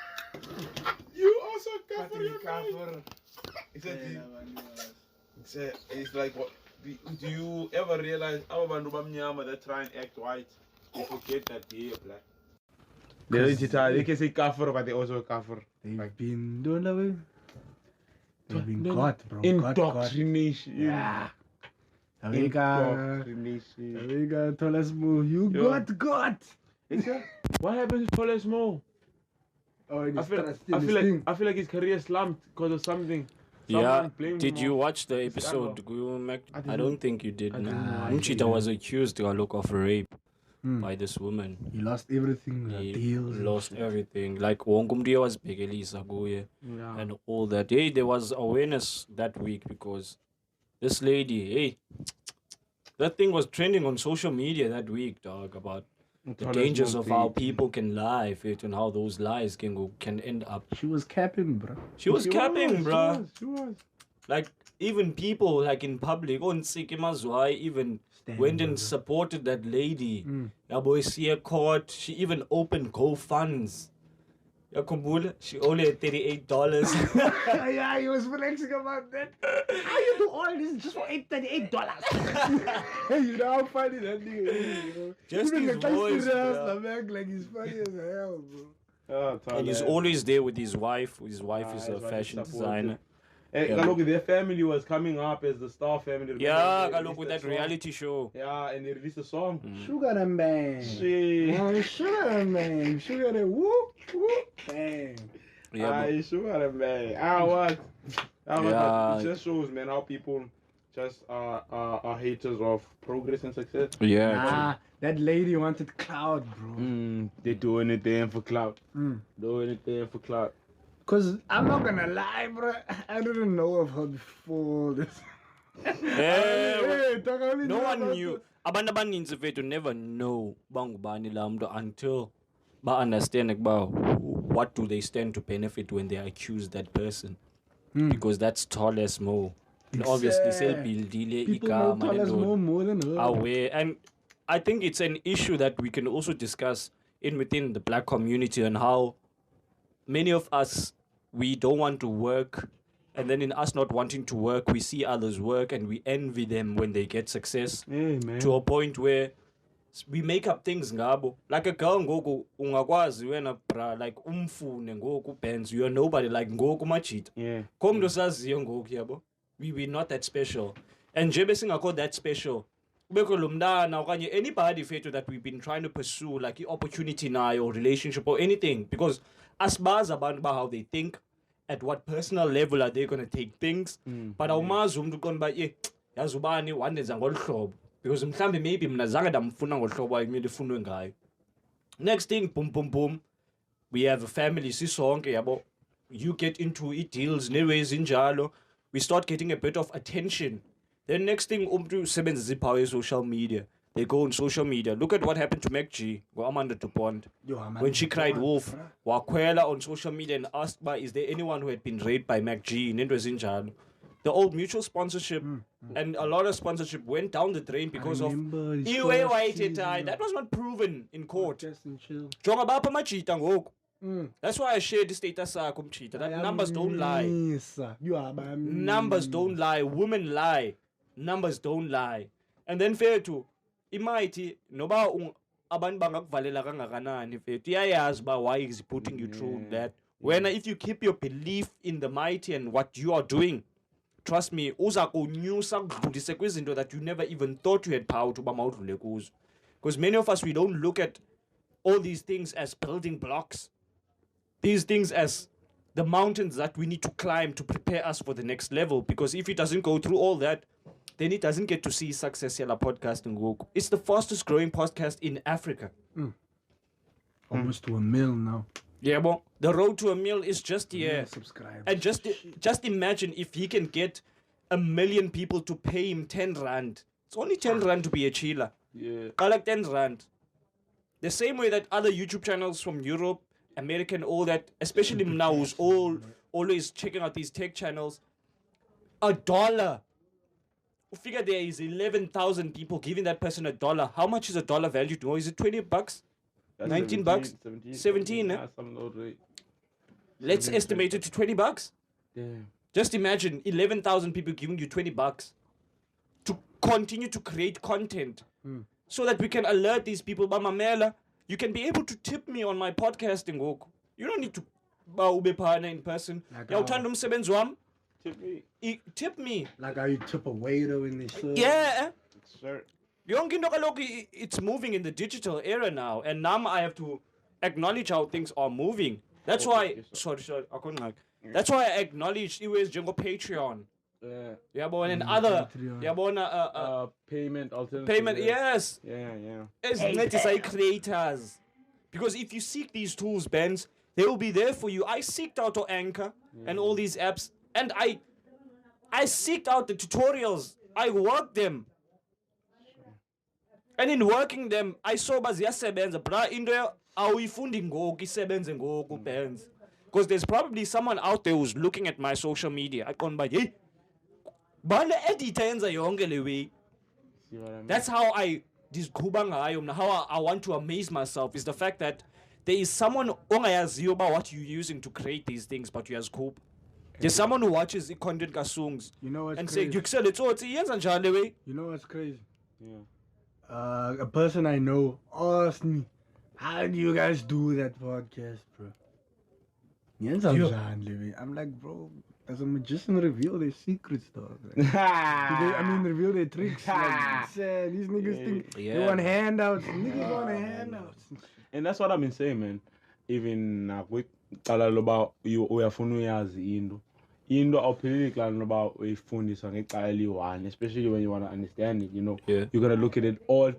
You also but cover your face. kaffer It's like what? Do you ever realize our bantu bamnyama that try and act white? They forget that they are black. They can say kafir, but they also kafir. they've been don't know they've been caught bro Indoctrination. yeah America told us move you Yo. got What happened to Toles Mo? oh I feel like his career slumped because of something. Yeah, Someone blamed did him you off. watch the It's episode? scandal. I don't think you did. I No. didn't know. I Mchita didn't. was accused Galok of rape Hmm. by this woman. he lost everything He deals and lost shit. everything. Like Wongumdia was Begelisa Guye Yeah. and all that. Hey, there was awareness that week because this lady, hey, that thing was trending on social media that week, dog, about the Toles dangers Mo of how paid. people can lie, fit, and how those lies can end up. She was capping, bro. She was capping, bruh. She was. Like even people like in public on Sikimazwai even Stand went and with her. supported that lady. Mm. Yabo see court. She even opened GoFunds. Yakumbula, she only had $38. Yeah, he was flexing about that. How you do all this just for $38? You know how funny that nigga is, bro. Just Even his the guy voice, serious, bro. the man, like he's funny as hell, bro. Oh, And he's always there with his wife. His wife is his a wife is fashion supportive. designer. Hey, Yeah. look, their family was coming up as the star family. Remember Yeah, they I look released with that song? reality show. Yeah, and they released a song. Sugar and bang. Shit. Sugar and bang. Sugar and whoop, whoop, bang. Yeah, You sure, man. What? Yeah. It just shows, man, how people just are haters of progress and success. yeah. Nah, that lady wanted cloud, bro. They do anything for clout. Mm. Do anything for clout. Cause I'm not gonna lie, bro. I didn't know of her before this. Hey, Talk only no know one about knew. Abantu abaninzi vethu never know bangubani la mntu until ba understand about what do they stand to benefit when they accuse that person. Because that's Toles Mo. And obviously selbildile People know igama Toles lento more than her. aware, and I think it's an issue that we can also discuss within the black community and how many of us we don't want to work, and then in us not wanting to work we see others work and we envy them when they get success. Hey, man. To a point where we make up things ngabo, like a girl ngoku ungakwazi wena bra like umfune ngoku Benz, you are nobody like ngoku machita. Yeah. Komntu saziyo ngoku yabo, we not that special, and nje besingakho that special kubekho lo mntana okanye anybody fethu that we've been trying to pursue like opportunity nayo or relationship or anything, because asibazi abantu about how they think, at what personal level are they going to take things. But awumazi umuntu uqonda uba ye yazi ubani wandenza ngolu hlobo, because mhlambe maybe mna zange ndamfuna ngolu hlobo ayimele ifunwe ngayo. Next thing, boom boom boom, we have a family sisonke yabo, you get into deals neways injalo, we start getting a bit of attention. Then next thing umuntu usebenzisa ipower social media, they go on social media. Look at what happened to Mac G, Amanda Dupont. When she cried wolf, wakwela on social media and asked by is there anyone who had been raped by Mac G? The old mutual sponsorship and a lot of sponsorship went down the drain because of that was not proven in court. Just and chill. Jonga bapha machita ngoku. That's why I shared the status sakho mchita. That numbers don't lie. You are by Numbers don't lie. Women lie. Numbers don't lie. And then fair to imighty noba abantu bangakuvalela kangakanani mfethu iyayazi ba why is he putting you through that. When if you keep your belief in the mighty and what you are doing, trust me, uza kunyusa kudlulise kwizinto that you never even thought you had power to ba mawudlule kuzo. Because many of us, we don't look at all these things as building blocks. These things as the mountains that we need to climb to prepare us for the next level. Because if it doesn't go through all that, then it doesn't get to see success yala podcasting. It's the fastest growing podcast in Africa. almost to 1 mil now. Yeah, well, the road to 1 mil is just here. Subscribe. And just imagine if he can get 1 million people to pay him 10 rand. It's only 10 rand to be a chiller. Yeah. Collect 10 rand. The same way that other YouTube channels from Europe American, all that, especially now who's always checking out these tech channels. $1. Figure there is 11,000 people giving that person $1. How much is $1 valued? Or is it $20? That's 19 bucks? 17, eh? Yeah, some old rate. Let's 17, estimate it to $20. Damn. Just imagine 11,000 people giving you $20 to continue to create content so that we can alert these people. Mamela, you can be able to tip me on my podcasting work. You don't need to ube phana in person. Yawuthanda umsebenzi wami? Tip me. Tip me. Like how you tip a waiter when they serve. Yeah. Sure. Yonke into kaloku, it's moving in the digital era now, and now I have to acknowledge how things are moving. That's why. Sorry, I couldn't like. That's why I acknowledge iwes njengo Patreon. Yabona and other. Yabona payment alternative. payment. Yes. Yeah. Ezincedisa creators. Because if you seek these tools, Benz, they will be there for you. I seeked out Anchor and all these apps, and I seeked out the tutorials. I worked them. And in working them, I saw baziyasebenza. Bra into awuyifundi ngoku isebenze ngoku Benz. Because there's probably someone out there who's looking at my social media. I can't buy, hey, bale editor yenza yonke le way. See what I mean? That's how I how I want to amaze myself is the fact that there is someone ongayaziyo about what you're using to create these things, but you as cope. There's someone who watches the content kasungs You know what's and crazy? say, you said it's yenza njani le way. You know what's crazy? Yeah. A person I know asked me, how do you guys do that podcast, bro? I'm like, bro, does a magician reveal their secrets, dog? Like, reveal their tricks. Like, these niggas think they want handouts. Niggas want handouts. And that's what I've been saying, man. Even with about you uyafuna uyazi into awupheleli kula noba uyifundiswa ngecala eliyi-one, especially when you want to understand it, you're going to look at it all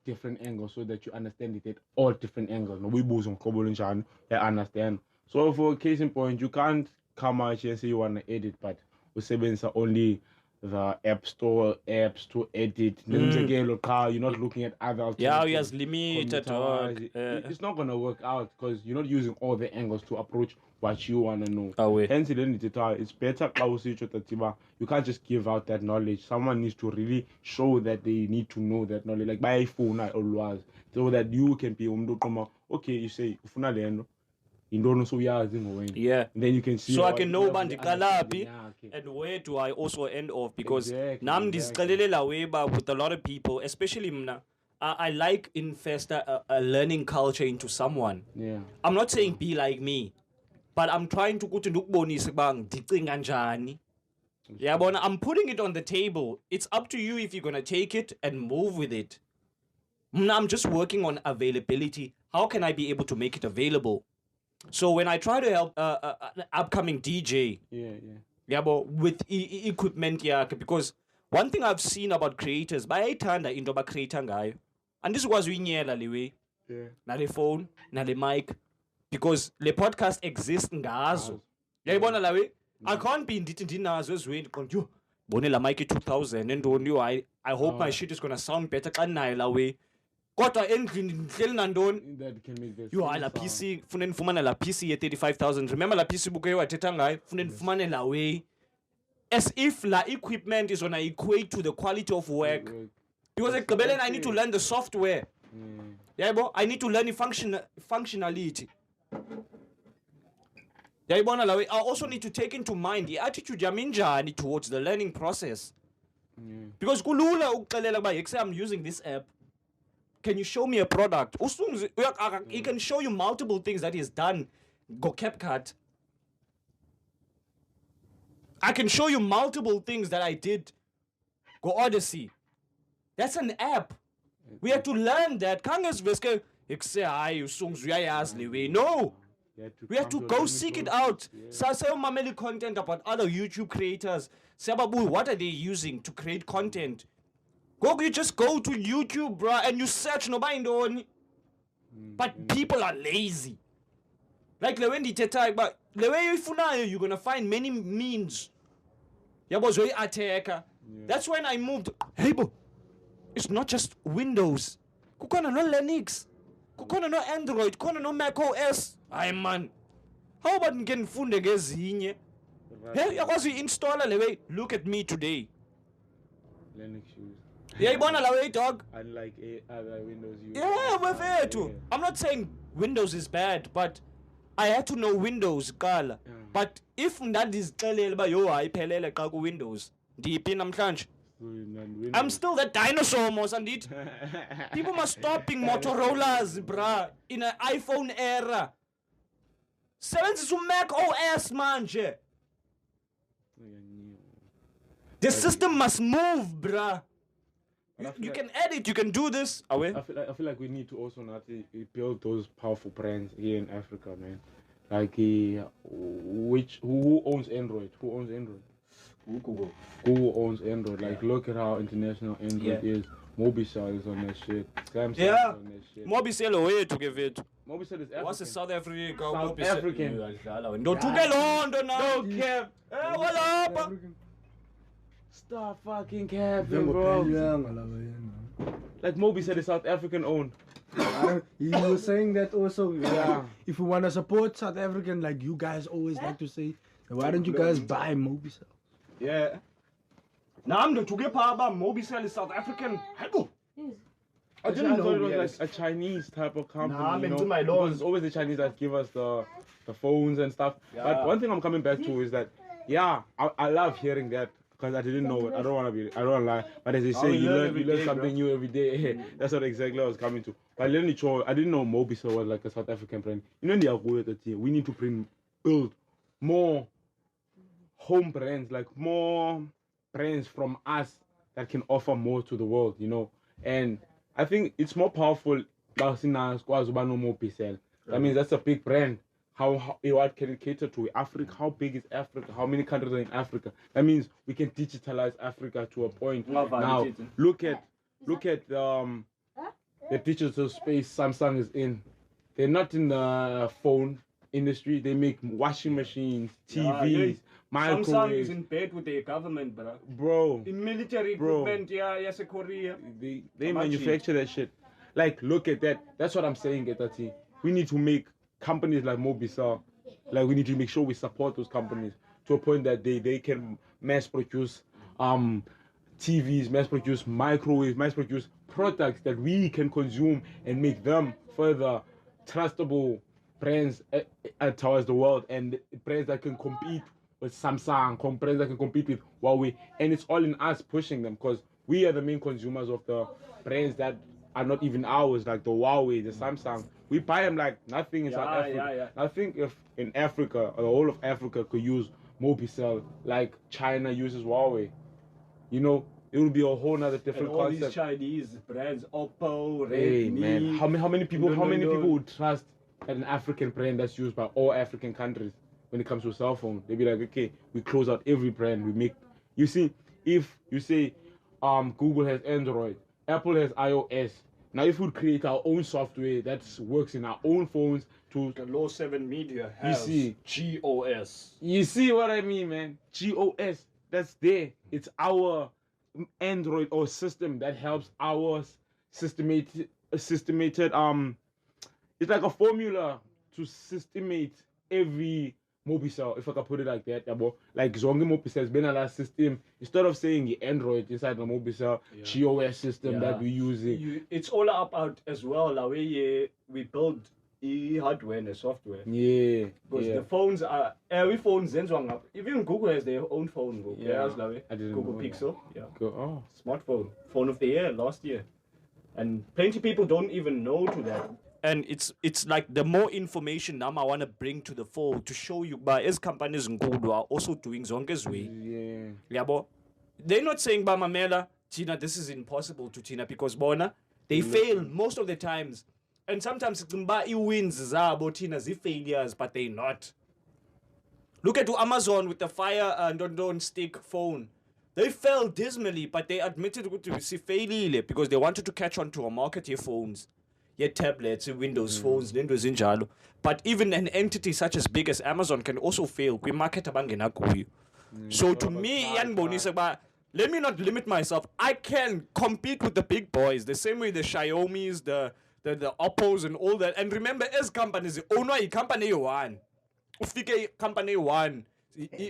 different angles so that you understand it at all different angles. No, uyibuze ngohlobo olunjani, understand. So for case in point, you can't come out here and say you want to edit, but usebenzisa only the app store apps to edit. You're not looking at other alternatives. Yeah, he has limited. It's not going to work out because you're not using all the angles to approach what you want to know. Hence, it's better you can't just give out that knowledge. Someone needs to really show that they need to know that knowledge. Like by phone, I always, so that you can be okay, you say, yeah. And then you can see. So I can know and where do I also end off, because nam ndizixelelela weba with a lot of people, especially mna. I like invest a learning culture into someone. Yeah. I'm not saying be like me, but I'm trying to ndikubonise ukuba ndicinga njani. Yabona, I'm putting it on the table. It's up to you if you're gonna take it and move with it. I'm just working on availability. How can I be able to make it available? So when I try to help an upcoming DJ, with equipment, because one thing I've seen about creators, bayayithanda into abacreator ngayo, andizikwazi uyinyela le way, nale phone, nale mic, because le podcast exists ngazo. Yayibona la way, I can't be ndithi ndinazo ezweni qonto yo bone la mic 2000 and yo, I hope my shit is gonna sound better xa nayo la way. Kodwa endlini ndihleli nandoni That can make this. yo, la PC fune ndifumane la PC ye 35,000. Remember la PC buke wathetha ngayo, fune ndifumane la way, as if la equipment is gonna equate to the quality of work. Because ekugqibeleni I need to learn the software. Yabo, I need to learn the functionality. Yayibona la way, I also need to take into mind the attitude yami njani towards the learning process. Because kulula ukuxelela kuba yekse I'm using this app. Can you show me a product? He can show you multiple things that he's done. Go CapCut. I can show you multiple things that I did. Go Odyssey. That's an app. We have to learn that. No. We have to go seek it out. Say content about other YouTube creators. What are they using to create content? You just go to YouTube, bro, and you search nobody. But people are lazy. Like the way you're gonna find many means. That's when I moved. Hey, bro, it's not just Windows. Kukona no Linux. Kukona no Android. Kukona no Mac OS. Hayi man. How about ngike nifunde ngezinye? Hey, yakwazi uyi-installa le way. Look at me today. Linux shoes. Uyayibona la way dog? Unlike other Windows users. Yeah, wefethu. I'm not saying Windows is bad, but I had to know Windows qala. But if ndandizixelele ba yo ayiphelele xa ku Windows, ndiphi namhlanje? I'm still that dinosaur mos andithi. People must stop being Motorola's bruh in an iPhone era. Sebenzisa uMac OS manje. The system must move, bruh. You can edit, you can do this. I feel like we need to also not build those powerful brands here in Africa, man. Like who owns Android? Who owns Android? Google. Google owns Android. Like look at how international Android is. Mobicel is on that shit. Samsung is on that shit. Mobicel wethu ke vethu. Mobicel is African. What's the South Africa? South African. Ndothuke loo nto na. No cap. Walapha. Stop fucking capping, bro. Like Mobicel is South African owned. He was saying that also. Yeah. If we want to support South African, like you guys always like to say, why don't you guys buy Mobicel? Yeah. Nam ndothuke phaa ba Mobicel is South African. Hayibo. I didn't know it was like a Chinese type of company. Nah, you know? into my Because it's always the Chinese that give us the phones and stuff. Yeah. But one thing I'm coming back to is that, yeah, I love hearing that because I didn't know it. I don't want to lie. But as they say, you learn something new every day. That's what exactly I was coming to. But I didn't know Mobicel was like a South African brand. You know, we need to build more home brands, like more brands from us that can offer more to the world, you know. And I think it's more powerful. That means that's a big brand. What can it cater to Africa? How big is Africa? How many countries are in Africa? That means we can digitalize Africa to a point. Now look at the digital space Samsung is in. They're not in the phone industry. They make washing machines, TVs, microwaves. Samsung is in bed with the government, bro. In military equipment, yes, Korea. They manufacture that shit. Like, look at that. That's what I'm saying, Getati. We need to make companies like Mobicel, like we need to make sure we support those companies to a point that they can mass produce TVs, mass produce microwaves, mass produce products that we can consume and make them further trustable brands towards the world, and brands that can compete with Samsung, brands that can compete with Huawei, and it's all in us pushing them because we are the main consumers of the brands that are not even ours, like the Huawei, the Samsung. We buy them like nothing in South Africa. I think if in Africa, or the whole of Africa could use Mobicel like China uses Huawei, you know, it would be a whole nother different and all concept. These Chinese brands, Oppo, Redmi. Hey man, how many people would trust an African brand that's used by all African countries when it comes to a cell phone? They'd be like, okay, we close out every brand we make. You see, if you say Google has Android, Apple has iOS. Now if we create our own software that works in our own phones to the Law 7 Media has GOS. You see what I mean, man? GOS, that's there. It's our Android or system that helps our systemated it's like a formula to systemate every Mobicel, if I can put it like that, like Zongi Mobicel, been a system. Instead of saying the Android inside the Mobicel, GOS system that we're using. It's all about as well, the way we build the hardware and the software. Yeah. Because the phones are, every phone even Google has their own phone. Google Pixel. Smartphone. Phone of the year last year. And plenty of people don't even know to that. And it's like the more information now I want to bring to the fore to show you, but as companies in Google are also doing Zonke's way. Yeah, but they're not saying, "Ba Mamela, Tina, this is impossible to Tina," because Bona, they fail most of the times. And sometimes it wins zabo Tina failures, but they not. Look at Amazon with the Fire and don't stick phone. They failed dismally, but they admitted to failure because they wanted to catch on to a market your phones. Tablets, Windows phones, Windows injalo. But even an entity such as big as Amazon can also fail. So to me, let me not limit myself. I can compete with the big boys the same way the Xiaomis, the the Oppos and all that. And remember, as companies, owner a company one. Ufike company one.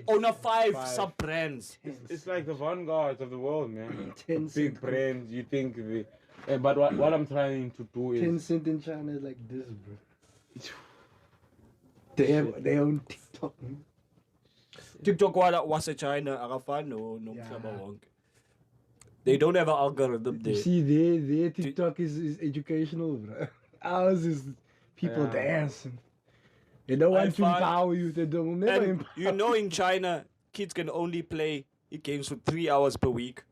Owner five sub-brands. It's like the vanguards of the world, man. 10 Big cent. brands, you think but what I'm trying to do 10 is cent in China is like this, bro. They have their own TikTok. Man. TikTok wase China akafani nomhlaba Yeah. wonke. They don't have an algorithm You there. see, their TikTok is educational, bro. Ours is people dancing. They don't want to find- empower you. They don't never And empower. you know, in China, kids can only play games for 3 hours per week.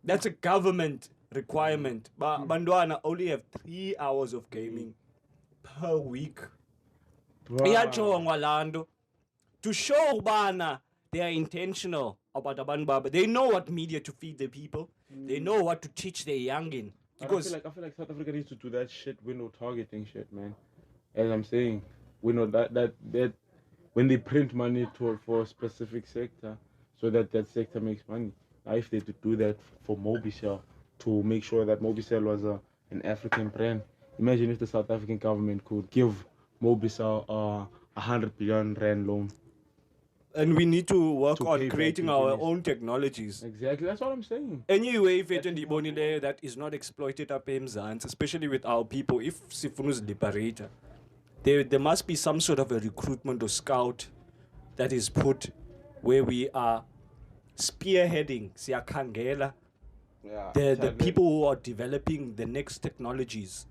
That's a government requirement. But Bandwana only have 3 hours of gaming per week. Iyatsho ngwalando. To show bana they are intentional about abantu baba. They know what media to feed the people. They know what to teach their youngin. Because I feel like South Africa needs to do that shit window targeting shit, man. As I'm saying, we know that when they print money for a specific sector, so that sector makes money. Now, if they do that for Mobicel to make sure that Mobicel was an African brand, imagine if the South African government could give Mobicel 100 billion rand loan. and we need to work To on pay back creating our companies. own technologies. Exactly, that's what I'm saying. Anyway, if it that is not exploited up eMzansi, especially with our people, if sifuna uziliberate, there must be some sort of a recruitment or scout that is put where we are spearheading, siyakhangela, Yeah. the people who are developing the next technologies.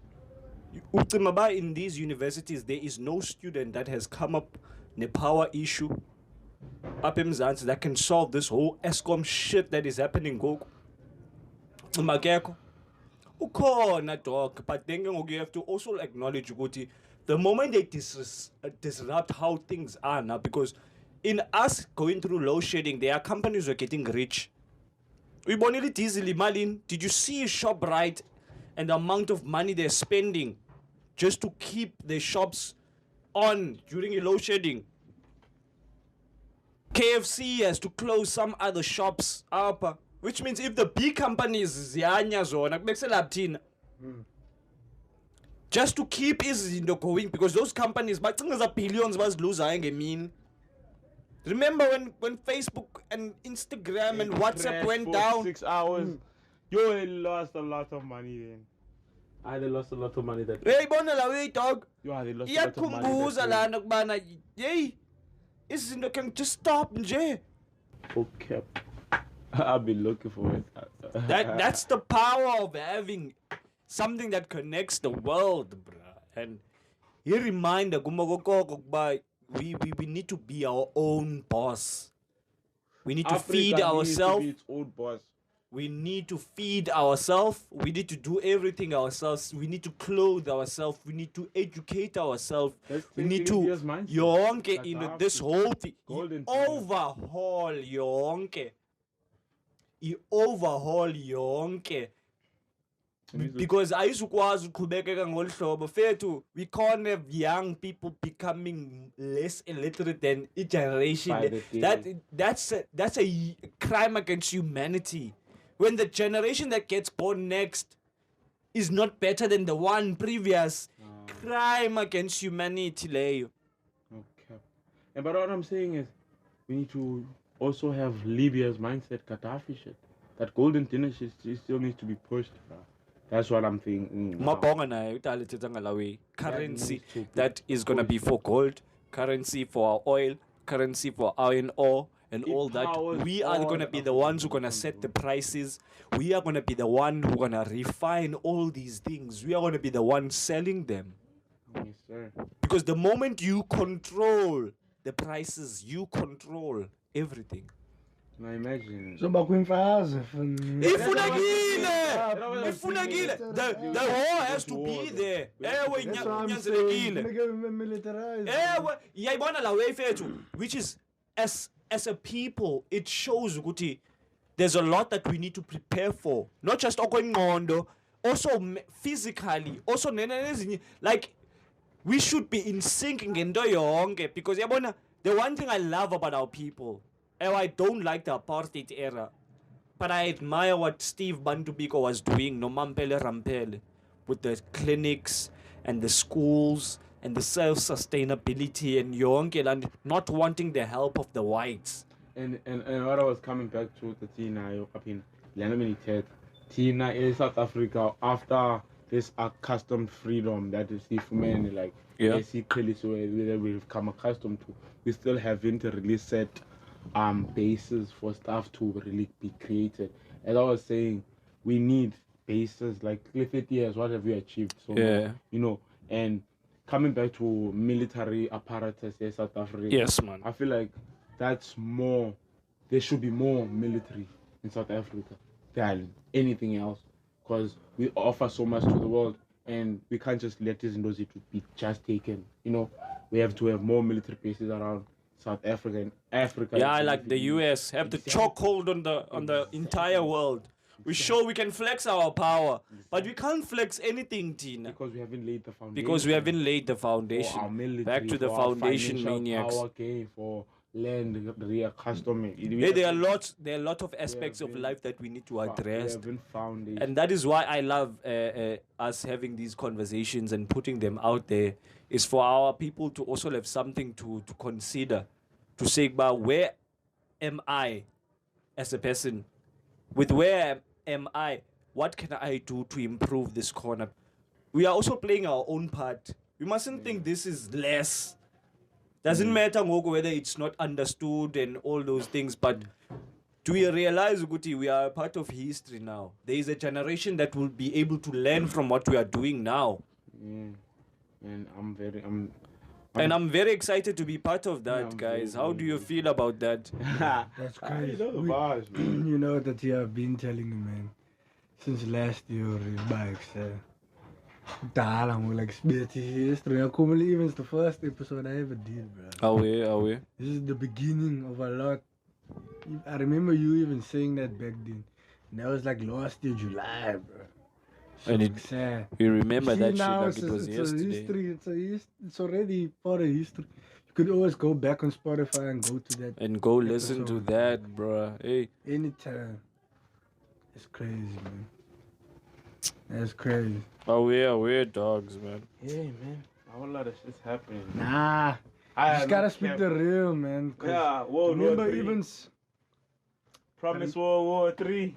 Ucimaba, in these universities, there is no student that has come up the power issue up eMzansi that can solve this whole ESCOM shit that is happening. Go, Makeko. Ukhona dog, but then you have to also acknowledge ukuthi the moment they disrupt how things are now, because in us going through load shedding, there are companies who are getting rich. We bonili diesel Malin. Did you see ShopRite and the amount of money they're spending just to keep their shops on during a load shedding? KFC has to close some other shops up, which means if the big companies ziyanya zona kubekisela thina just to keep izinto going, because those companies bacinga billions baziluzayo ngemini. Remember when Facebook and Instagram and WhatsApp went for down? 6 hours. You they lost a lot of money then. They lost a lot of money that Hey, bona la way dog. they lost a lot of money Iyakhumbuza that lana kubana hey, izinto can just stop nje. Okay. I've been looking for it. That's the power of having something that connects the world, bruh. And he reminder we need to be our own boss. We need to Africa feed needs to ourselves. be its own boss. We need to feed ourselves. We need to do everything ourselves. We need to clothe ourselves. We need to educate ourselves. That's We need to India's mindset. yonke in Gaddafi. this whole thing. Golden Overhaul yonke. Overhaul yonke. Because ayizukwazi uqhubekeka ngolu hlobo fethu, we can't have young people becoming less illiterate than a generation. By the day. That's a crime against humanity. When the generation that gets born next is not better than the one previous, crime against humanity leyo. Okay. And but what I'm saying is, we need to also have Libya's mindset, Gaddafi shit. That golden dinner shit still needs to be pushed, bro. That's what I'm thinking. now. Mabonga nayo utale thetha ngalawe currency needs to be that is going to be for gold, currency for our oil, currency for iron ore and It all that. powers We are all going to be the African ones who are going to set the prices. We are going to be the one who are going to refine all these things. We are going to be the ones selling them. Yes, sir. Because the moment you control the prices, you control everything. Now imagine. So bakwimfaza. Ifunekile. The war has to be there. Ewe That's what I'm saying. nyanzelekile. Make it militarized. Ewe yayibona la way fethu, which is as a people it shows ukuthi there's a lot that we need to prepare for, not just okwengqondo, also physically, also nezinye, like we should be in sync ngento yonke, because yabona the one thing I love about our people, I don't like the apartheid era, but I admire what Steve Bantubiko was doing, no Mampele Rampele. with the clinics and the schools and the self-sustainability and yonke and not wanting the help of the whites. And what I was coming back to the Tina, Tina in South Africa after this accustomed freedom that is the humanity like basically so we've become accustomed to, we still haven't really set bases for stuff to really be created. As I was saying, we need bases like 30 years, what have we achieved? So you know, and coming back to military apparatus in South Africa. Yes, man. I feel like that's more, there should be more military in South Africa than anything else, because we offer so much to the world and we can't just let this industry to be just taken. You know, we have to have more military bases around South Africa and Africa. Yeah, like the US have the chokehold on the entire world. We show we can flex our power, but we can't flex anything, Tina. Because we haven't laid the foundation. Because we haven't laid the foundation. For our military, back to the for our foundation, financial maniacs. Power gain, for land reaccustoming. Yeah, there are a lot of aspects of life that we need to address. And that is why I love us having these conversations and putting them out there, is for our people to also have something to consider, to say about where am I as a person, with where am I, what can I do to improve this corner. We are also playing our own part. We mustn't think this is less. Doesn't matter whether it's not understood and all those things, but do we realize, Uguti, we are a part of history now? There is a generation that will be able to learn from what we are doing now. And I'm very excited to be part of that, guys. How do you feel about that? That's crazy. You know that you have been telling me, man, since last year, bikes. I'm like history. Even the first episode I ever did, bro. Are we? This is the beginning of a lot. I remember you even saying that back then. And that was like last year, July, bro. So And we remember that shit now like it was yesterday. It's already part of history. You could always go back on Spotify and go to that. And go listen to that, bro. Hey. Anytime. It's crazy, man. That's crazy. We're dogs, man. Yeah, man. A whole lot of shit's happening. Nah. You just gotta speak the real, man. Yeah, World War remember III. even... Promise World War III.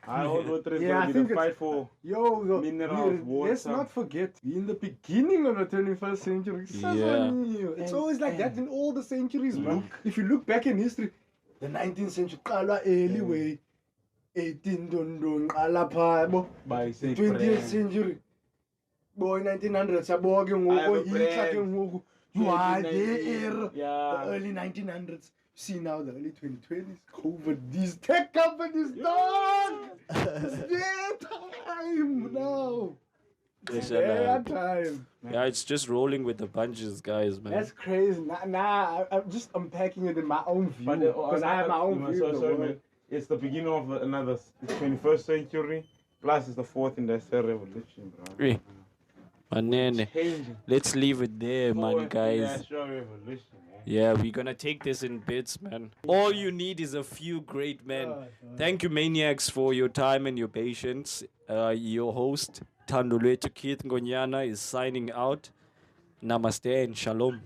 World War III is Yeah, I going to be think the fight for minerals, water. Let's not forget, in the beginning of the 21st century, it's always like that in all the centuries, bro. If you look back in history, the 19th century, early way, 18 dondon, By the 20th century, boy, 1900s, you are there, the early 1900s. See now the early 2020s, COVID, these tech companies, dog! It's their time now. It's their time. Yeah, it's just rolling with the punches, guys, man. That's crazy. I'm just unpacking it in my own view. Because I have my own view. Man. It's the beginning of another 21st century, plus it's the fourth industrial revolution, bro. Hey. Man, let's leave it there, man, guys. Industrial revolution. Yeah, we're gonna take this in bits, man. All you need is a few great men. Thank you, maniacs, for your time and your patience. Your host, Thandolwetu Keith Ngonyana, is signing out. Namaste and shalom.